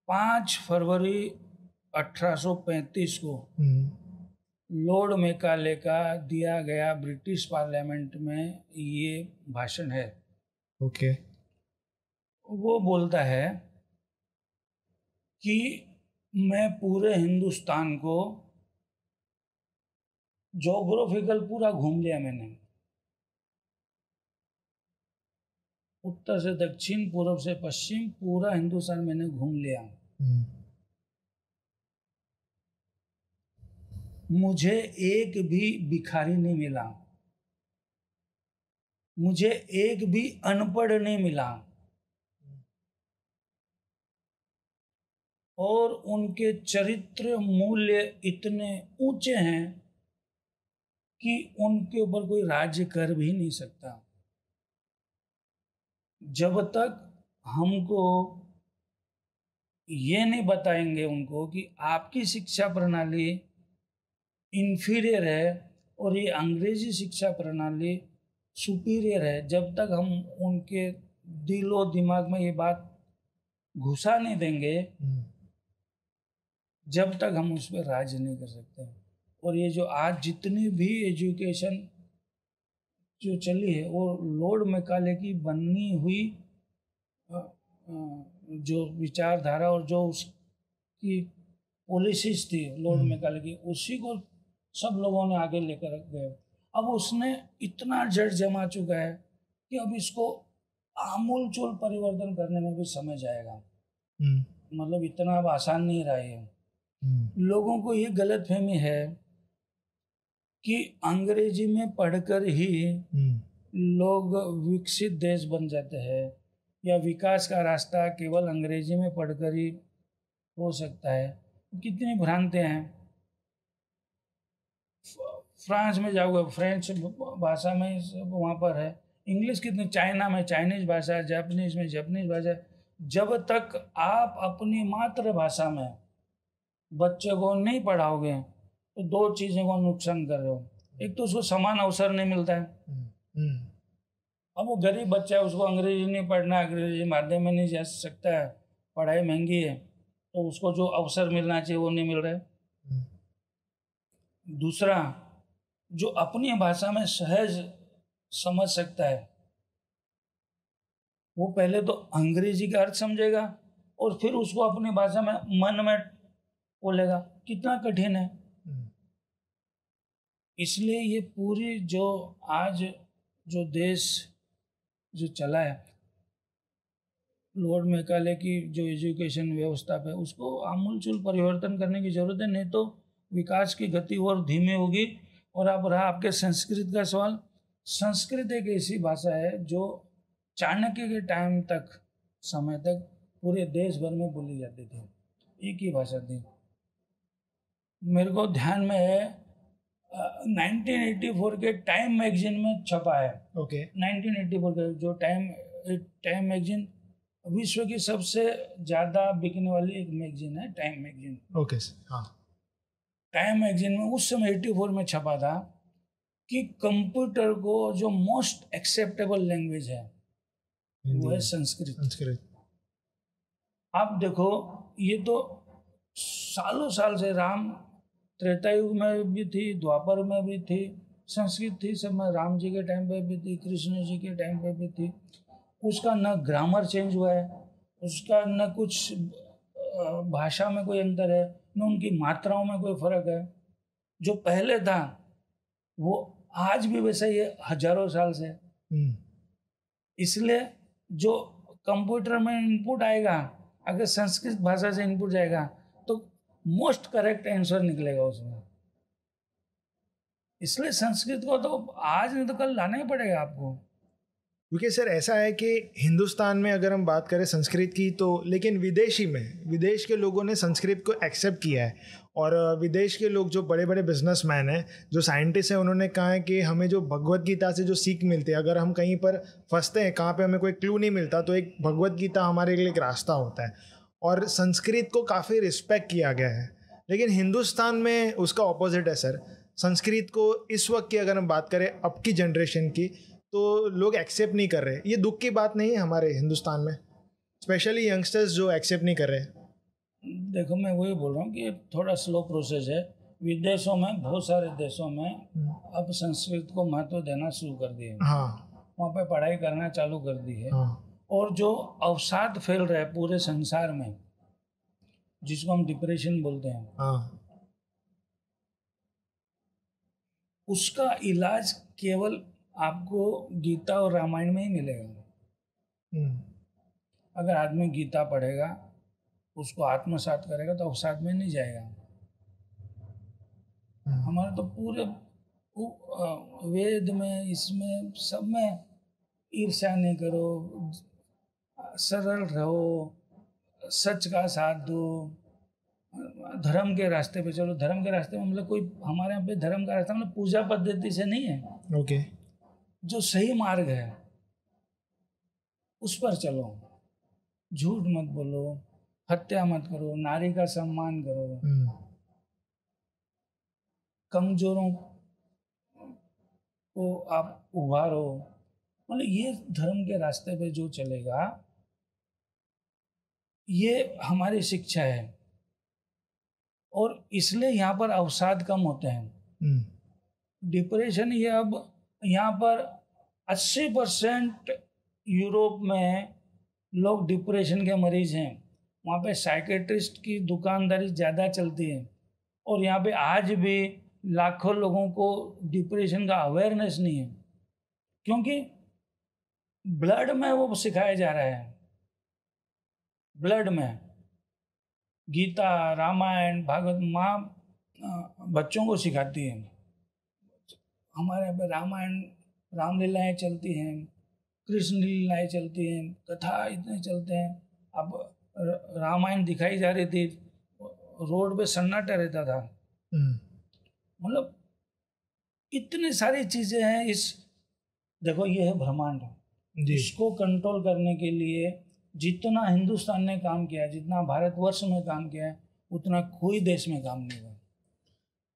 B: 5 फरवरी 1835 को लॉर्ड मैकाले का दिया गया ब्रिटिश पार्लियामेंट में ये भाषण है।
A: ओके।
B: वो बोलता है कि मैं पूरे हिंदुस्तान को जोग्राफिकल पूरा घूम लिया मैंने, उत्तर से दक्षिण, पूर्व से पश्चिम, पूरा हिंदुस्तान मैंने घूम लिया। मुझे एक भी भिखारी नहीं मिला, मुझे एक भी अनपढ़ नहीं मिला, और उनके चरित्र मूल्य इतने ऊंचे हैं कि उनके ऊपर कोई राज्य कर भी नहीं सकता। जब तक हमको ये नहीं बताएंगे उनको कि आपकी शिक्षा प्रणाली इंफीरियर है और ये अंग्रेजी शिक्षा प्रणाली सुपीरियर है, जब तक हम उनके दिलो दिमाग में ये बात घुसा नहीं देंगे, जब तक हम उस पर राज नहीं कर सकते। और ये जो आज जितनी भी एजुकेशन जो चली है वो लॉर्ड मैकाले की बनी हुई जो विचारधारा और जो उसकी पॉलिसीज थी लॉर्ड मैकाले की, उसी को सब लोगों ने आगे लेकर गए। अब उसने इतना जड़ जमा चुका है कि अब इसको आमूल चूल परिवर्तन करने में भी समय जाएगा। मतलब इतना अब आसान नहीं रहा है। लोगों को ये गलतफहमी है कि अंग्रेजी में पढ़कर ही लोग विकसित देश बन जाते हैं या विकास का रास्ता केवल अंग्रेजी में पढ़कर ही हो सकता है। कितनी भ्रांतियाँ हैं। फ्रांस में जाओगे फ्रेंच भाषा में वहाँ पर है, इंग्लिश कितनी, चाइना में चाइनीज भाषा है, जापानीज में जापानीज भाषा। जब तक आप अपनी मातृभाषा में बच्चे को नहीं पढ़ाओगे तो दो चीज़ों को नुकसान कर रहे हो। एक तो उसको समान अवसर नहीं मिलता है। अब वो गरीब बच्चा है, उसको अंग्रेजी नहीं पढ़ना, अंग्रेजी माध्यम में नहीं जा सकता है, पढ़ाई महंगी है, तो उसको जो अवसर मिलना चाहिए वो नहीं मिल रहा है। दूसरा, जो अपनी भाषा में सहज समझ सकता है वो पहले तो अंग्रेजी का अर्थ समझेगा और फिर उसको अपनी भाषा में मन में बोलेगा। कितना कठिन है। इसलिए ये पूरी जो आज जो देश जो चला है लॉर्ड मैकाले की जो एजुकेशन व्यवस्था पे, उसको आमूलचूल परिवर्तन करने की जरूरत है, नहीं तो विकास की गति और धीमी होगी। और अब रहा आपके संस्कृत का सवाल, संस्कृत एक ऐसी भाषा है जो चाणक्य के टाइम तक समय तक पूरे देश भर में बोली जाती थी, एक ही भाषा थी। मेरे को ध्यान में है 1984 के टाइम मैगजीन में छपा है।
A: ओके।
B: 1984 का जो टाइम मैगजीन विश्व की सबसे ज़्यादा बिकने वाली एक मैगजीन है, टाइम मैगजीन।
A: Okay sir. हाँ।
B: टाइम मैगजीन में उस समय 84 में छपा था कि कंप्यूटर को जो मोस्ट एक्सेप्टेबल लैंग्वेज है वो है संस्कृत।
A: संस्कृत।
B: आप देखो, ये तो सालों साल से राम त्रेता युग में भी थी, द्वापर में भी थी, संस्कृत थी सब में, राम जी के टाइम पे भी थी, कृष्ण जी के टाइम पे भी थी। उसका न ग्रामर चेंज हुआ है, उसका न कुछ भाषा में कोई अंतर है, न उनकी मात्राओं में कोई फर्क है। जो पहले था वो आज भी वैसा ही है, हजारों साल से। इसलिए जो कंप्यूटर में इनपुट आएगा, अगर संस्कृत भाषा से इनपुट जाएगा तो मोस्ट करेक्ट आंसर निकलेगा उसमें। इसलिए संस्कृत को तो आज नहीं तो कल लाना ही पड़ेगा आपको।
A: क्योंकि सर ऐसा है कि हिंदुस्तान में अगर हम बात करें संस्कृत की तो, लेकिन विदेश के लोगों ने संस्कृत को एक्सेप्ट किया है। और विदेश के लोग जो बड़े बड़े बिजनेसमैन हैं, जो साइंटिस्ट हैं, उन्होंने कहा है कि हमें जो भगवत गीता से जो सीख मिलती है, अगर हम कहीं पर फंसते हैं, कहाँ पे हमें कोई क्लू नहीं मिलता, तो एक भगवत गीता हमारे लिए एक रास्ता होता है। और संस्कृत को काफ़ी रिस्पेक्ट किया गया है। लेकिन हिंदुस्तान में उसका ऑपोजिट है सर। संस्कृत को इस वक्त की अगर हम बात करें, अब की जनरेशन की, तो लोग एक्सेप्ट नहीं कर रहे। ये दुख की बात नहीं है हमारे हिंदुस्तान में, स्पेशली यंगस्टर्स जो एक्सेप्ट नहीं कर रहे।
B: देखो, मैं वही बोल रहा हूँ कि थोड़ा स्लो प्रोसेस है। विदेशों में, बहुत सारे देशों में अब संस्कृत को महत्व देना शुरू कर दिए।
A: हाँ,
B: वहाँ पे पढ़ाई करना चालू कर दी है।
A: हाँ,
B: और जो अवसाद फैल रहा है पूरे संसार में, जिसको हम डिप्रेशन बोलते हैं,
A: हाँ,
B: उसका इलाज केवल आपको गीता और रामायण में ही मिलेगा। अगर आदमी गीता पढ़ेगा, उसको आत्मसात करेगा, तो अवसाद में नहीं जाएगा। हमारे तो पूरे वेद में, इसमें सब में ईर्ष्या नहीं करो, सरल रहो, सच का साथ दो, धर्म के रास्ते पे चलो। धर्म के रास्ते में मतलब कोई, हमारे यहाँ पे धर्म का रास्ता मतलब पूजा पद्धति से नहीं है।
A: ओके।
B: जो सही मार्ग है उस पर चलो, झूठ मत बोलो, हत्या मत करो, नारी का सम्मान करो, कमजोरों को आप उभारो। मतलब ये धर्म के रास्ते पे जो चलेगा, ये हमारी शिक्षा है। और इसलिए यहाँ पर अवसाद कम होते हैं। डिप्रेशन, ये अब यहाँ पर 80% यूरोप में लोग डिप्रेशन के मरीज हैं। वहाँ पे साइकेट्रिस्ट की दुकानदारी ज़्यादा चलती है। और यहाँ पे आज भी लाखों लोगों को डिप्रेशन का अवेयरनेस नहीं है, क्योंकि ब्लड में वो सिखाया जा रहा है। ब्लड में गीता, रामायण, भागवत माँ बच्चों को सिखाती है। हमारे यहाँ पे रामायण, रामलीलाएँ चलती हैं, कृष्ण लीलाएँ चलती हैं, कथा इतने चलते हैं। अब रामायण दिखाई जा रही थी, रोड पे सन्नाटा रहता था। मतलब इतनी सारी चीज़ें हैं। देखो, ये है ब्रह्मांड। इसको कंट्रोल करने के लिए जितना हिंदुस्तान ने काम किया, जितना भारतवर्ष में काम किया है, उतना कोई देश में काम नहीं हुआ।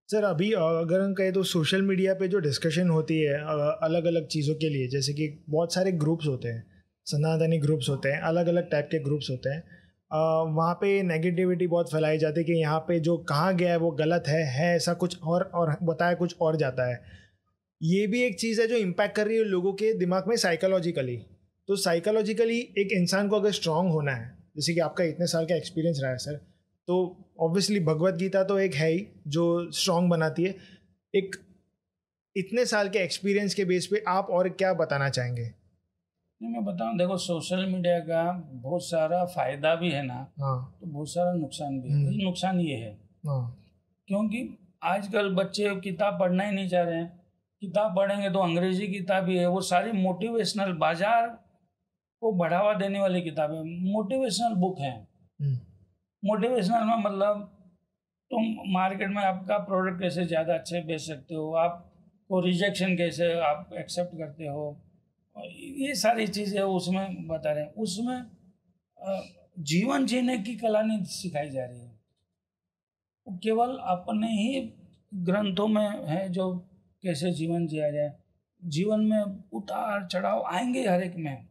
A: सर, अभी अगर हम कहें तो सोशल मीडिया पे जो डिस्कशन होती है अलग अलग चीज़ों के लिए, जैसे कि बहुत सारे ग्रुप्स होते हैं, सनातनी ग्रुप्स होते हैं, अलग अलग टाइप के ग्रुप्स होते हैं, वहाँ पे नेगेटिविटी बहुत फैलाई जाती है कि यहाँ पे जो कहा गया है वो गलत है ऐसा कुछ और बताया कुछ और जाता है। ये भी एक चीज़ है जो इम्पैक्ट कर रही है लोगों के दिमाग में साइकोलॉजिकली। तो साइकोलॉजिकली एक इंसान को अगर स्ट्रांग होना है, जैसे कि आपका इतने साल का एक्सपीरियंस रहा है सर, तो ऑब्वियसली भगवत गीता तो एक है ही जो स्ट्रांग बनाती है। एक इतने साल के एक्सपीरियंस के बेस पे आप और क्या बताना चाहेंगे?
B: मैं बताऊं, देखो, सोशल मीडिया का बहुत सारा फायदा भी है ना,
A: हाँ,
B: तो बहुत सारा नुकसान भी है। नुकसान ये है,
A: हाँ,
B: क्योंकि आजकल बच्चे किताब पढ़ना ही नहीं चाह रहे हैं। किताब पढ़ेंगे तो अंग्रेजी किताब ही है, वो सारी मोटिवेशनल, बाजार को बढ़ावा देने वाली किताबें, मोटिवेशनल बुक हैं। मोटिवेशनल में मतलब तुम मार्केट में आपका प्रोडक्ट कैसे ज़्यादा अच्छे बेच सकते हो, आपको रिजेक्शन कैसे आप एक्सेप्ट करते हो, ये सारी चीज़ें उसमें बता रहे हैं। उसमें जीवन जीने की कला नहीं सिखाई जा रही है। वो केवल अपने ही ग्रंथों में है जो कैसे जीवन जिया जाए। जीवन में उतार चढ़ाव आएंगे हर एक में,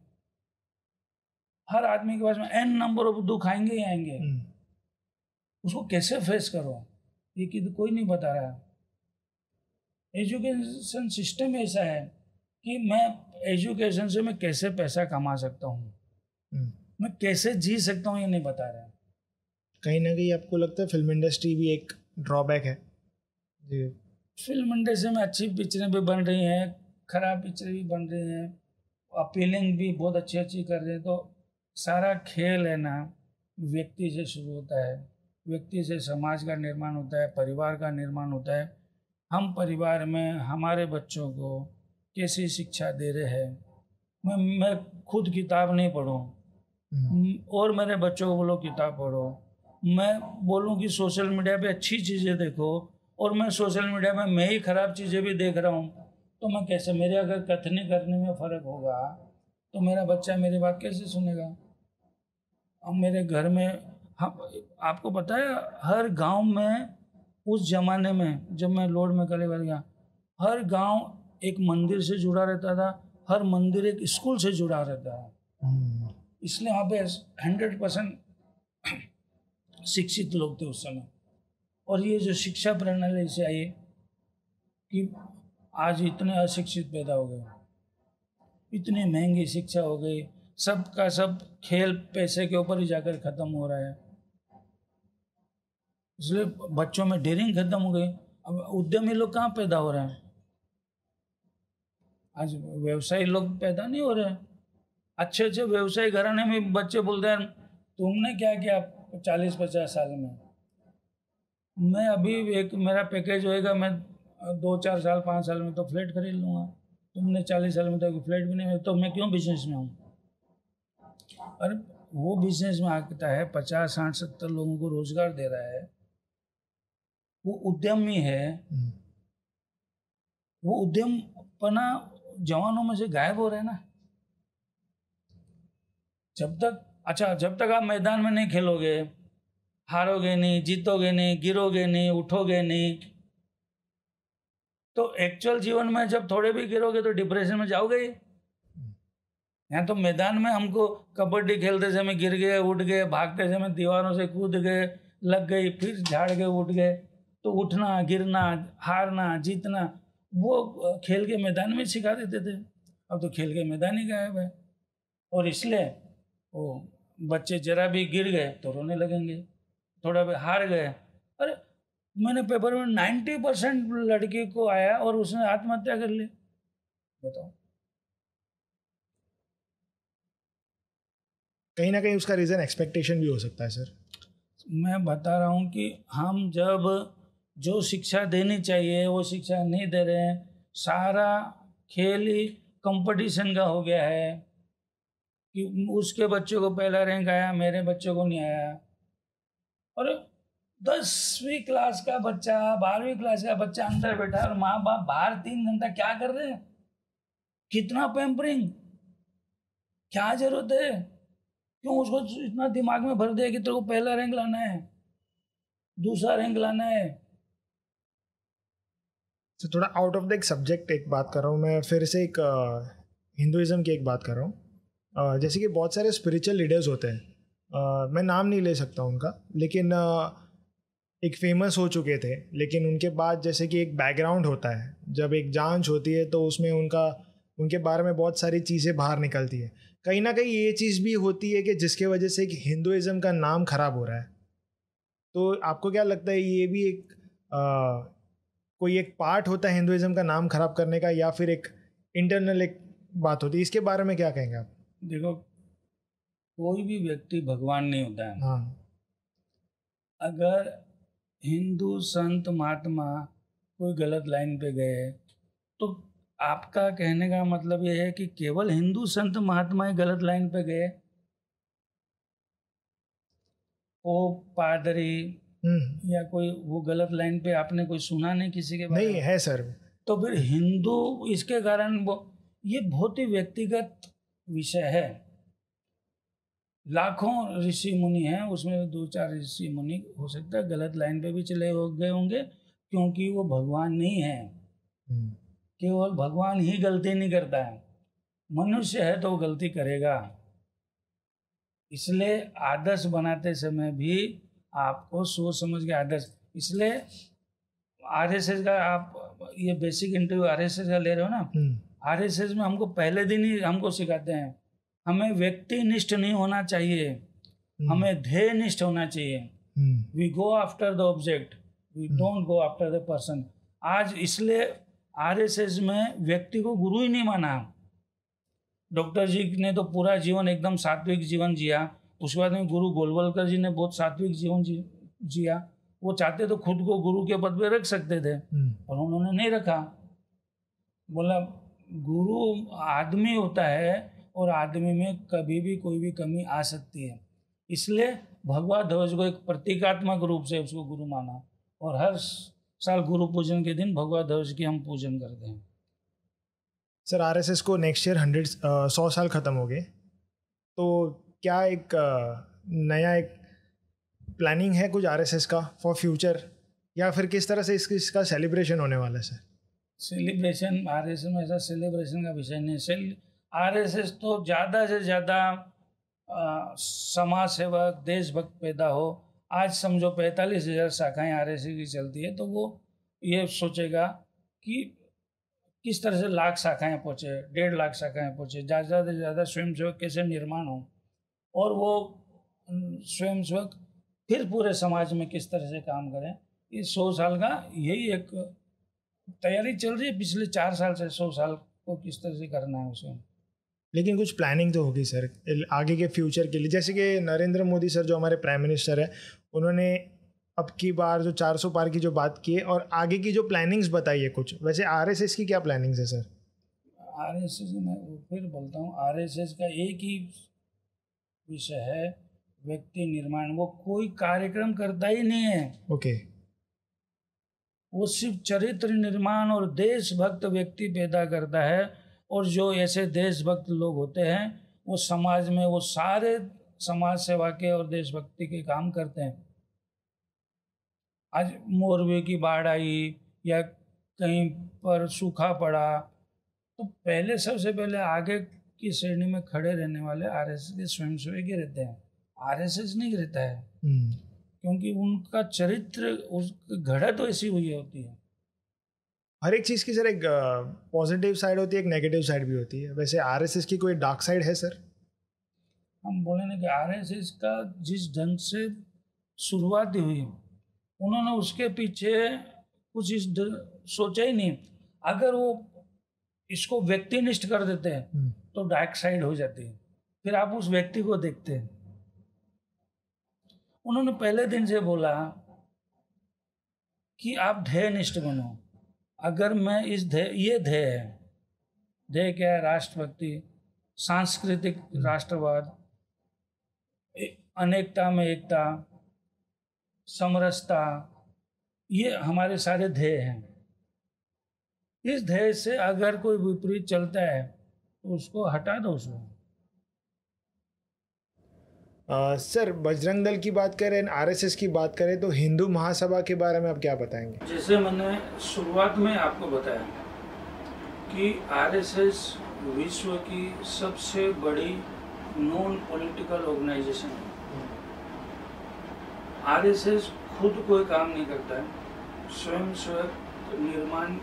B: हर आदमी के पास में एन नंबर ऑफ दुख आएंगे ही आएंगे। उसको कैसे फेस करो ये कि कोई नहीं बता रहा। एजुकेशन सिस्टम ऐसा है कि मैं एजुकेशन से मैं कैसे पैसा कमा सकता हूँ, मैं कैसे जी सकता हूँ, ये नहीं बता रहा।
A: कहीं ना कहीं आपको लगता है फिल्म इंडस्ट्री भी एक ड्रॉबैक है जी?
B: फिल्म इंडस्ट्री में अच्छी पिक्चरें भी बन रही हैं, खराब पिक्चरें भी बन रही हैं, अपीलिंग भी बहुत अच्छी अच्छी कर रहे हैं। तो सारा खेल है ना, व्यक्ति से शुरू होता है, व्यक्ति से समाज का निर्माण होता है, परिवार का निर्माण होता है। हम परिवार में हमारे बच्चों को कैसी शिक्षा दे रहे हैं। मैं खुद किताब नहीं पढ़ूँ और मेरे बच्चों को बोलो किताब पढ़ो, मैं बोलूँ कि सोशल मीडिया पे अच्छी चीज़ें देखो और मैं सोशल मीडिया में मैं ही खराब चीज़ें भी देख रहा हूँ, तो मैं कैसे, मेरे अगर कथनी करने में फ़र्क होगा तो मेरा बच्चा मेरी बात कैसे सुनेगा। अब मेरे घर में हम, आपको पता है हर गांव में उस जमाने में जब मैं लोड में कले कर गया, हर गांव एक मंदिर से जुड़ा रहता था, हर मंदिर एक स्कूल से जुड़ा रहता है। इसलिए वहाँ पे 100% शिक्षित लोग थे उस समय। और ये जो शिक्षा प्रणाली से आई कि आज इतने अशिक्षित पैदा हो गए, इतनी महंगी शिक्षा हो गई, सब का सब खेल पैसे के ऊपर ही जाकर ख़त्म हो रहा है। इसलिए बच्चों में डेयरिंग खत्म हो गई। अब उद्यमी लोग कहाँ पैदा हो रहे हैं? आज व्यवसायी लोग पैदा नहीं हो रहे हैं। अच्छे अच्छे व्यवसायी घराने में बच्चे बोलते हैं तुमने क्या किया 40-50 साल में। मैं अभी एक मेरा पैकेज होएगा, मैं 2-4 साल 5 साल में तो फ्लैट खरीद लूँगा। तुमने 40 साल में तो फ्लैट भी नहीं, तो मैं क्यों बिजनेस में हूँ? अरे वो बिजनेस में आता है 50-60-70 लोगों को रोजगार दे रहा है, वो उद्यमी है। वो उद्यमपना जवानों में से गायब हो रहा है ना। जब तक आप मैदान में नहीं खेलोगे, हारोगे नहीं, जीतोगे नहीं, गिरोगे नहीं, उठोगे नहीं, तो एक्चुअल जीवन में जब थोड़े भी गिरोगे तो डिप्रेशन में जाओगे ही। यहाँ तो मैदान में हमको कबड्डी खेलते समय गिर गए, उठ गए, भागते समय दीवारों से कूद गए, लग गई, फिर झाड़ के उठ गए, तो उठना, गिरना, हारना, जीतना वो खेल के मैदान में सिखा देते थे। अब तो खेल के मैदान ही गायब है। और इसलिए वो बच्चे जरा भी गिर गए तो रोने लगेंगे, थोड़ा भी हार गए। अरे मैंने पेपर में 90% लड़की को आया और उसने आत्महत्या कर ली। बताओ।
A: कहीं ना कहीं उसका रीज़न एक्सपेक्टेशन भी हो सकता है सर।
B: मैं बता रहा हूँ कि हम जब जो शिक्षा देनी चाहिए वो शिक्षा नहीं दे रहे हैं। सारा खेल ही कंपटीशन का हो गया है कि उसके बच्चों को पहला रैंक आया, मेरे बच्चों को नहीं आया। और 10वीं क्लास का बच्चा, 12वीं क्लास का बच्चा अंदर बैठा है और माँ बाप बाहर 3 घंटा क्या कर रहे हैं? कितना पैम्परिंग, क्या जरूरत है? क्यों उसको इतना दिमाग में भर दिया कि तेरे को पहला रैंक लाना है, दूसरा रैंक लाना है?
A: तो थोड़ा आउट ऑफ द एक सब्जेक्ट एक बात कर रहा हूँ मैं, फिर से एक हिंदुइज्म की एक बात कर रहा हूँ। जैसे कि बहुत सारे स्पिरिचुअल लीडर्स होते हैं, मैं नाम नहीं ले सकता उनका, लेकिन एक फेमस हो चुके थे, लेकिन उनके बाद जैसे कि एक बैकग्राउंड होता है, जब एक जांच होती है तो उसमें उनके बारे में बहुत सारी चीज़ें बाहर निकलती है। कहीं ना कहीं ये चीज़ भी होती है कि जिसके वजह से हिंदुइज्म का नाम खराब हो रहा है। तो आपको क्या लगता है ये भी एक कोई एक पार्ट होता है हिंदुइज्म का नाम खराब करने का, या फिर एक इंटरनल एक बात होती है? इसके बारे में क्या कहेंगे आप?
B: देखो, कोई भी व्यक्ति भगवान नहीं होता है।
A: हाँ।
B: अगर हिंदू संत महात्मा कोई गलत लाइन पे गए तो आपका कहने का मतलब ये है कि केवल हिंदू संत महात्मा ही गलत लाइन पे गए? वो पादरी या कोई वो गलत लाइन पे आपने कोई सुना नहीं किसी के बारे में?
A: नहीं है सर।
B: तो फिर हिंदू इसके कारण वो, ये बहुत ही व्यक्तिगत विषय है। लाखों ऋषि मुनि हैं, उसमें 2-4 ऋषि मुनि हो सकता है गलत लाइन पे भी चले गए होंगे, क्योंकि वो भगवान नहीं है। केवल भगवान ही गलती नहीं करता है, मनुष्य है तो वो गलती करेगा। इसलिए आदर्श बनाते समय भी आपको सोच समझ के आदर्श, इसलिए आरएसएस का आप ये बेसिक इंटरव्यू आरएसएस का ले रहे हो ना, आरएसएस में हमको पहले दिन ही हमको सिखाते हैं हमें व्यक्तिनिष्ठ नहीं होना चाहिए, हमें ध्येयनिष्ठ होना चाहिए। We go after the object, we don't go after the person. आज इसलिए आरएसएस में व्यक्ति को गुरु ही नहीं माना। डॉक्टर जी ने तो पूरा जीवन एकदम सात्विक जीवन जिया, उसके बाद में गुरु गोलवलकर जी ने बहुत सात्विक जीवन जिया। वो चाहते तो खुद को गुरु के पद पे रख सकते थे, पर उन्होंने नहीं रखा। बोला गुरु आदमी होता है और आदमी में कभी भी कोई भी कमी आ सकती है, इसलिए भगवा ध्वज को एक प्रतीकात्मक रूप से उसको गुरु माना, और हर साल गुरु पूजन के दिन भगवा ध्वज की हम पूजन करते हैं।
A: सर आरएसएस को नेक्स्ट ईयर 100 साल ख़त्म हो गए, तो क्या एक नया एक प्लानिंग है कुछ आरएसएस का फॉर फ्यूचर, या फिर किस तरह से इसका सेलिब्रेशन होने वाला है सर?
B: सेलिब्रेशन आरएसएस में ऐसा सेलिब्रेशन का विषय नहीं। आरएसएस तो ज़्यादा से ज़्यादा समाज सेवक देशभक्त पैदा हो। आज समझो 45,000 शाखाएँ आरएसएस की चलती है, तो वो ये सोचेगा कि किस तरह से लाख शाखाएँ पहुँचे, 1.5 लाख शाखाएँ पहुँचे, ज़्यादा से ज़्यादा स्वयंसेवक कैसे निर्माण हो, और वो स्वयंसेवक फिर पूरे समाज में किस तरह से काम करें। इस 100 साल का यही एक तैयारी चल रही है पिछले 4 साल से। 100 साल को किस तरह से करना है उसे।
A: लेकिन कुछ प्लानिंग तो होगी सर आगे के फ्यूचर के लिए, जैसे कि नरेंद्र मोदी सर जो हमारे प्राइम मिनिस्टर है, उन्होंने अब की बार जो 400 पार की जो बात की है और आगे की जो प्लानिंग्स बताई है कुछ, वैसे आरएसएस की क्या प्लानिंग्स है सर?
B: आरएसएस मैं फिर बोलता हूँ, आरएसएस का एक ही विषय है व्यक्ति निर्माण। वो कोई कार्यक्रम करता ही नहीं है।
A: ओके।
B: वो सिर्फ चरित्र निर्माण और देशभक्त व्यक्ति पैदा करता है, और जो ऐसे देशभक्त लोग होते हैं वो समाज में वो सारे समाज सेवा के और देशभक्ति के काम करते हैं। आज मोरबी की बाढ़ आई या कहीं पर सूखा पड़ा, तो पहले सबसे पहले आगे की श्रेणी में खड़े रहने वाले आरएसएस के स्वयंसेवक ही रहते हैं, आरएसएस नहीं रहता है। क्योंकि उनका चरित्र, उसकी घड़त ऐसी हुई होती है।
A: हर एक चीज़ की सर एक पॉजिटिव साइड होती है, एक नेगेटिव साइड भी होती है। वैसे आरएसएस की कोई डार्क साइड है सर?
B: हम बोले ना कि आरएसएस का जिस ढंग से शुरुआत हुई, उन्होंने उसके पीछे कुछ सोचा ही नहीं। अगर वो इसको व्यक्तिनिष्ठ कर देते हैं तो डार्क साइड हो जाती है, फिर आप उस व्यक्ति को देखते हैं। उन्होंने पहले दिन से बोला कि आप ध्येयनिष्ठ बनो। अगर मैं इस ये ध्येय है, ध्येय क्या है? राष्ट्रभक्ति, सांस्कृतिक राष्ट्रवाद, अनेकता में एकता, समरसता, ये हमारे सारे ध्येय हैं। इस ध्येय से अगर कोई विपरीत चलता है तो उसको हटा दो उसको।
A: सर बजरंग दल की बात करें, आरएसएस की बात करें, तो हिंदू महासभा के बारे में आप क्या बताएंगे?
B: जैसे मैंने शुरुआत में आपको बताया कि आरएसएस विश्व की सबसे बड़ी नॉन पॉलिटिकल ऑर्गेनाइजेशन है। आरएसएस खुद कोई काम नहीं करता है, स्वयंसेवक निर्माण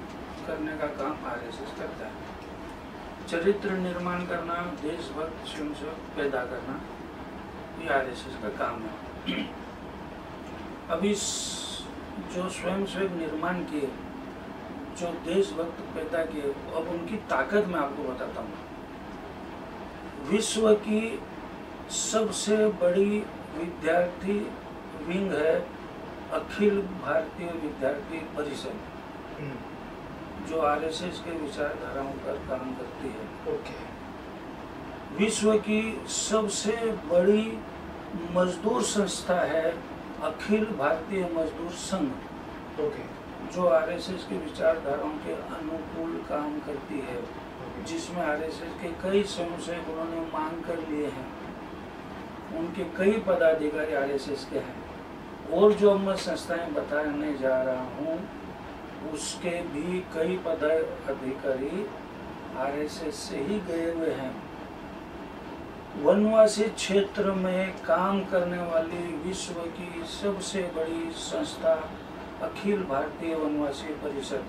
B: करने का काम आरएसएस करता है। चरित्र निर्माण करना, देशभक्त स्वयंसेवक पैदा करना, ये आरएसएस का काम है। अभी जो स्वयंसेवक निर्माण किए, जो देशभक्त पैदा किए, अब उनकी ताकत मैं आपको बताता हूँ। विश्व की सबसे बड़ी विद्यार्थी विंग है अखिल भारतीय विद्यार्थी परिषद, जो आरएसएस के विचारधाराओं पर काम करती है।
A: ओके।
B: विश्व की सबसे बड़ी मजदूर संस्था है अखिल भारतीय मजदूर संघ,
A: ओके,
B: जो आरएसएस की विचारधाराओं के अनुकूल काम करती है, जिसमें आरएसएस के कई स्वयंसेवक उन्होंने मांग कर लिए हैं। उनके कई पदाधिकारी आरएसएस के हैं, और जो मैं संस्थाएं बताने जा रहा हूँ उसके भी कई पदाधिकारी आरएसएस से ही गए हुए हैं। वनवासी क्षेत्र में काम करने वाली विश्व की सबसे बड़ी संस्था अखिल भारतीय वनवासी परिषद,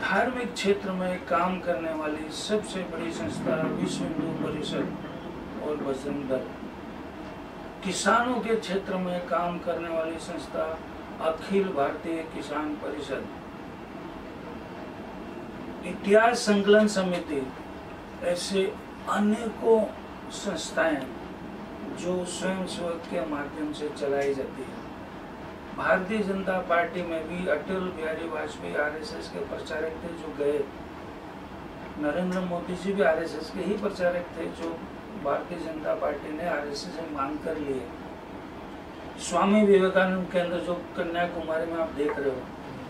B: धार्मिक क्षेत्र में काम करने वाली सबसे बड़ी संस्था विश्व हिंदू परिषद और बजरंग दल, किसानों के क्षेत्र में काम करने वाली संस्था अखिल भारतीय किसान परिषद, इतिहास संकलन समिति, ऐसे अनेकों संस्थाएं जो स्वयंसेवक के माध्यम से चलाई जाती है। भारतीय जनता पार्टी में भी अटल बिहारी वाजपेयी आरएसएस के प्रचारक थे जो गए, नरेंद्र मोदी जी भी आरएसएस के ही प्रचारक थे जो भारतीय जनता पार्टी ने आरएसएस से मांग कर लिए। स्वामी विवेकानंद केंद्र जो कन्याकुमारी में आप देख रहे हो,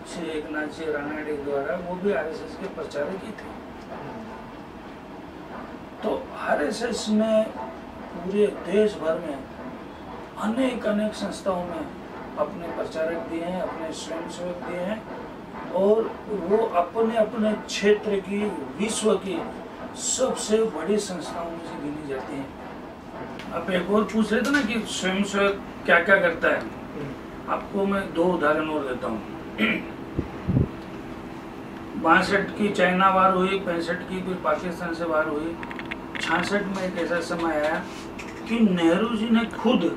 B: श्री एकनाथ जी रानडे द्वारा, वो भी आरएसएस के प्रचारक ही थे। तो आरएसएस ने पूरे देश भर में अनेक संस्थाओं में अपने प्रचारक दिए हैं, अपने स्वयंसेवक दिए हैं, और वो अपने अपने क्षेत्र की, विश्व की सबसे बड़ी संस्थाओं में से गिनी जाती हैं। आप एक और पूछ रहे थे ना कि स्वयंसेवक क्या क्या करता है, आपको मैं 2 उदाहरण और देता हूँ। 62 की चाइना वार हुई, 65 की फिर पाकिस्तान से वार हुई, 66 में एक ऐसा समय आया कि नेहरू जी ने खुद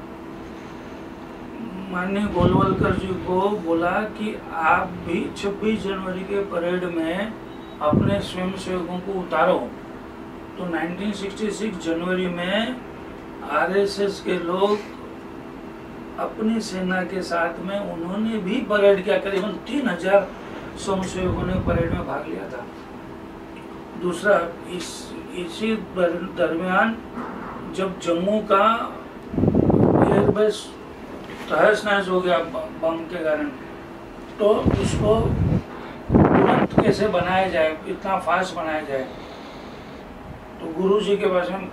B: माननीय गोलवलकर जी को बोला कि आप भी 26 जनवरी के परेड में अपने स्वयंसेवकों को उतारो। तो 1966 जनवरी में आरएसएस के लोग अपनी सेना के साथ में उन्होंने भी परेड किया, करीबन 3000 स्वयंसेवकों ने परेड में भाग लिया था। दूसरा, इसी दरमियान जब जम्मू का एयरबेस तहस नहस हो गया बम के कारण, तो उसको तुरंत कैसे बनाया जाए, इतना फास्ट बनाया जाए, तो गुरु जी के पास में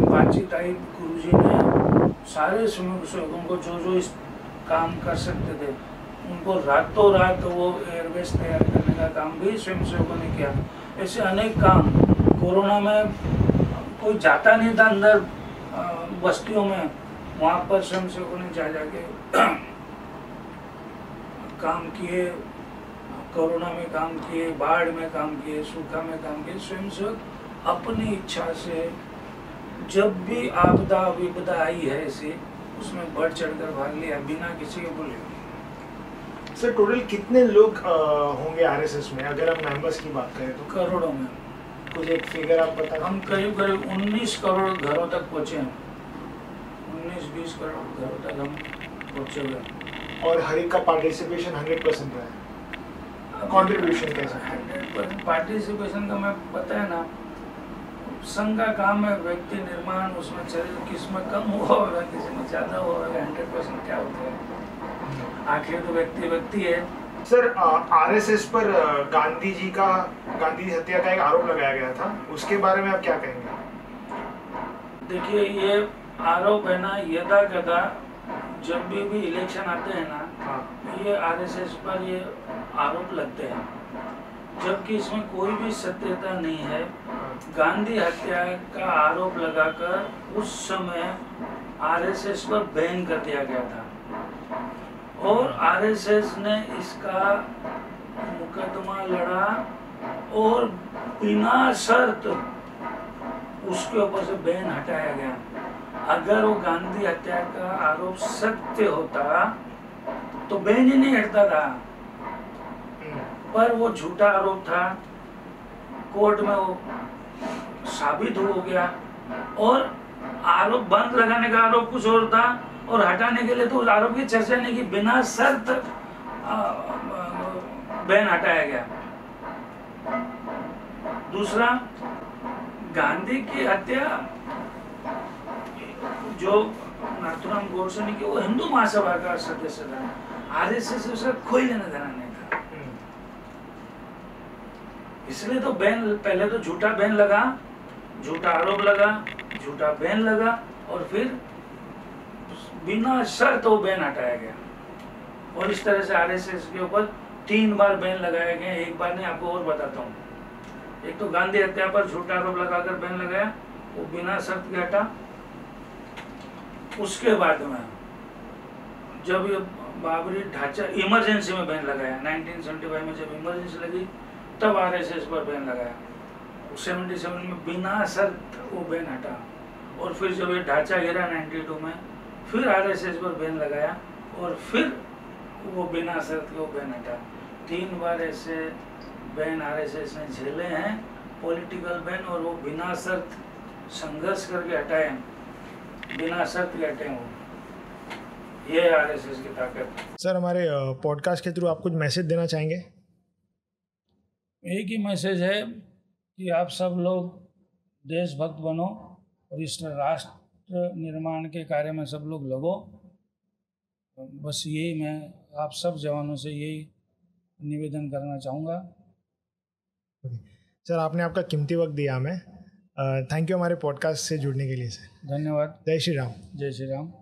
B: बातचीत आई। गुरु जी ने सारे स्वयंसेवकों को जो इस काम कर सकते थे उनको रातों रात वो एयरबेस तैयार करने का काम भी स्वयंसेवकों ने किया। ऐसे अनेक काम, कोरोना में कोई जाता नहीं था अंदर बस्तियों में, वहाँ पर स्वयंसेवकों ने जाके काम किए, कोरोना में काम किए, बाढ़ में काम किए, सूखा में काम किए। स्वयंसेवक अपनी इच्छा से जब भी आपदा विपदा आई है ऐसे, उसमें बढ़ चढ़कर भाग लिया बिना किसी के बोले।
A: सर टोटल कितने लोग होंगे आरएसएस में, अगर हम मेंबर्स की बात करें तो?
B: करोड़ों में।
A: कुछ एक फिगर आप बता।
B: हम करीब 19 करोड़ घरों तक पहुँचे हैं, 19-20 करोड़ घरों तक हम पहुँचे हुए।
A: और हर एक का पार्टिसिपेशन 100% रहा है, कॉन्ट्रीब्यूशन कैसा?
B: 100% पार्टिसिपेशन का मैं पता है ना, संघ का काम है व्यक्ति निर्माण, उसमें चरित्र किसमें कम हुआ होगा, किसी में ज़्यादा हुआ होगा, 100% क्या होता है, आखिर तो व्यक्ति है।
A: सर आरएसएस पर गांधी हत्या का एक आरोप लगाया गया था, उसके बारे में आप क्या कहेंगे?
B: देखिए, ये आरोप है ना, यदा कदा जब भी इलेक्शन आते हैं ना, ये आरएसएस पर ये आरोप लगते हैं, जबकि इसमें कोई भी सत्यता नहीं है। गांधी हत्या का आरोप लगाकर उस समय आरएसएस पर बैन कर दिया गया था, और आरएसएस ने इसका मुकदमा लड़ा और बिना शर्त उसके ऊपर से बैन हटाया गया। अगर वो गांधी हत्या का आरोप सत्य होता तो बैन ही नहीं हटता था, पर वो झूठा आरोप था, कोर्ट में वो साबित हो गया, और आरोप बंद लगाने का आरोप कुछ और था और हटाने के लिए तो उस आरोप की चर्चा नहीं की, बिना शर्त बैन हटाया गया। दूसरा, गांधी की हत्या जो नाथुराम गोडसे ने की, वो हिंदू महासभा का सदस्य था, आरएसएस से उसका कोई लेना देना नहीं था। इसलिए तो बैन, पहले तो झूठा बैन लगा, झूठा आरोप लगा, झूठा बैन लगा और फिर बिना शर्त वो बैन हटाया गया। और इस तरह से आरएसएस के ऊपर 3 बार बैन लगाया गया। एक बार नहीं, आपको और बताता हूँ। एक तो गांधी हत्या पर झूठा आरोप लगाकर बैन लगाया, वो बिना शर्त के हटा। उसके बाद में जब ये बाबरी ढांचा इमरजेंसी में बैन लगाया, 1975 में जब इमरजेंसी लगी तब आरएसएस पर बैन लगाया। 77 में बिना शर्त वो बैन हटा। और फिर जब ये ढांचा गिरा 92 में, फिर आरएसएस पर बैन लगाया और फिर वो बिना शर्त के वो बैन हटा। 3 बार ऐसे बैन आरएसएस ने झेले हैं, पॉलिटिकल बैन, और वो बिना शर्त संघर्ष करके हटाए, बिना शर्त के हटे वो। ये आरएसएस की ताकत।
A: सर, हमारे पॉडकास्ट के थ्रू आप कुछ मैसेज देना चाहेंगे?
B: एक ही मैसेज है कि आप सब लोग देशभक्त बनो और इस राष्ट्र निर्माण के कार्य में सब लोग लगो। बस यही मैं आप सब जवानों से यही निवेदन करना चाहूँगा।
A: सर, आपने आपका कीमती वक्त दिया हमें। थैंक यू हमारे पॉडकास्ट से जुड़ने के लिए सर।
B: धन्यवाद।
A: जय श्री राम।
B: जय श्री राम।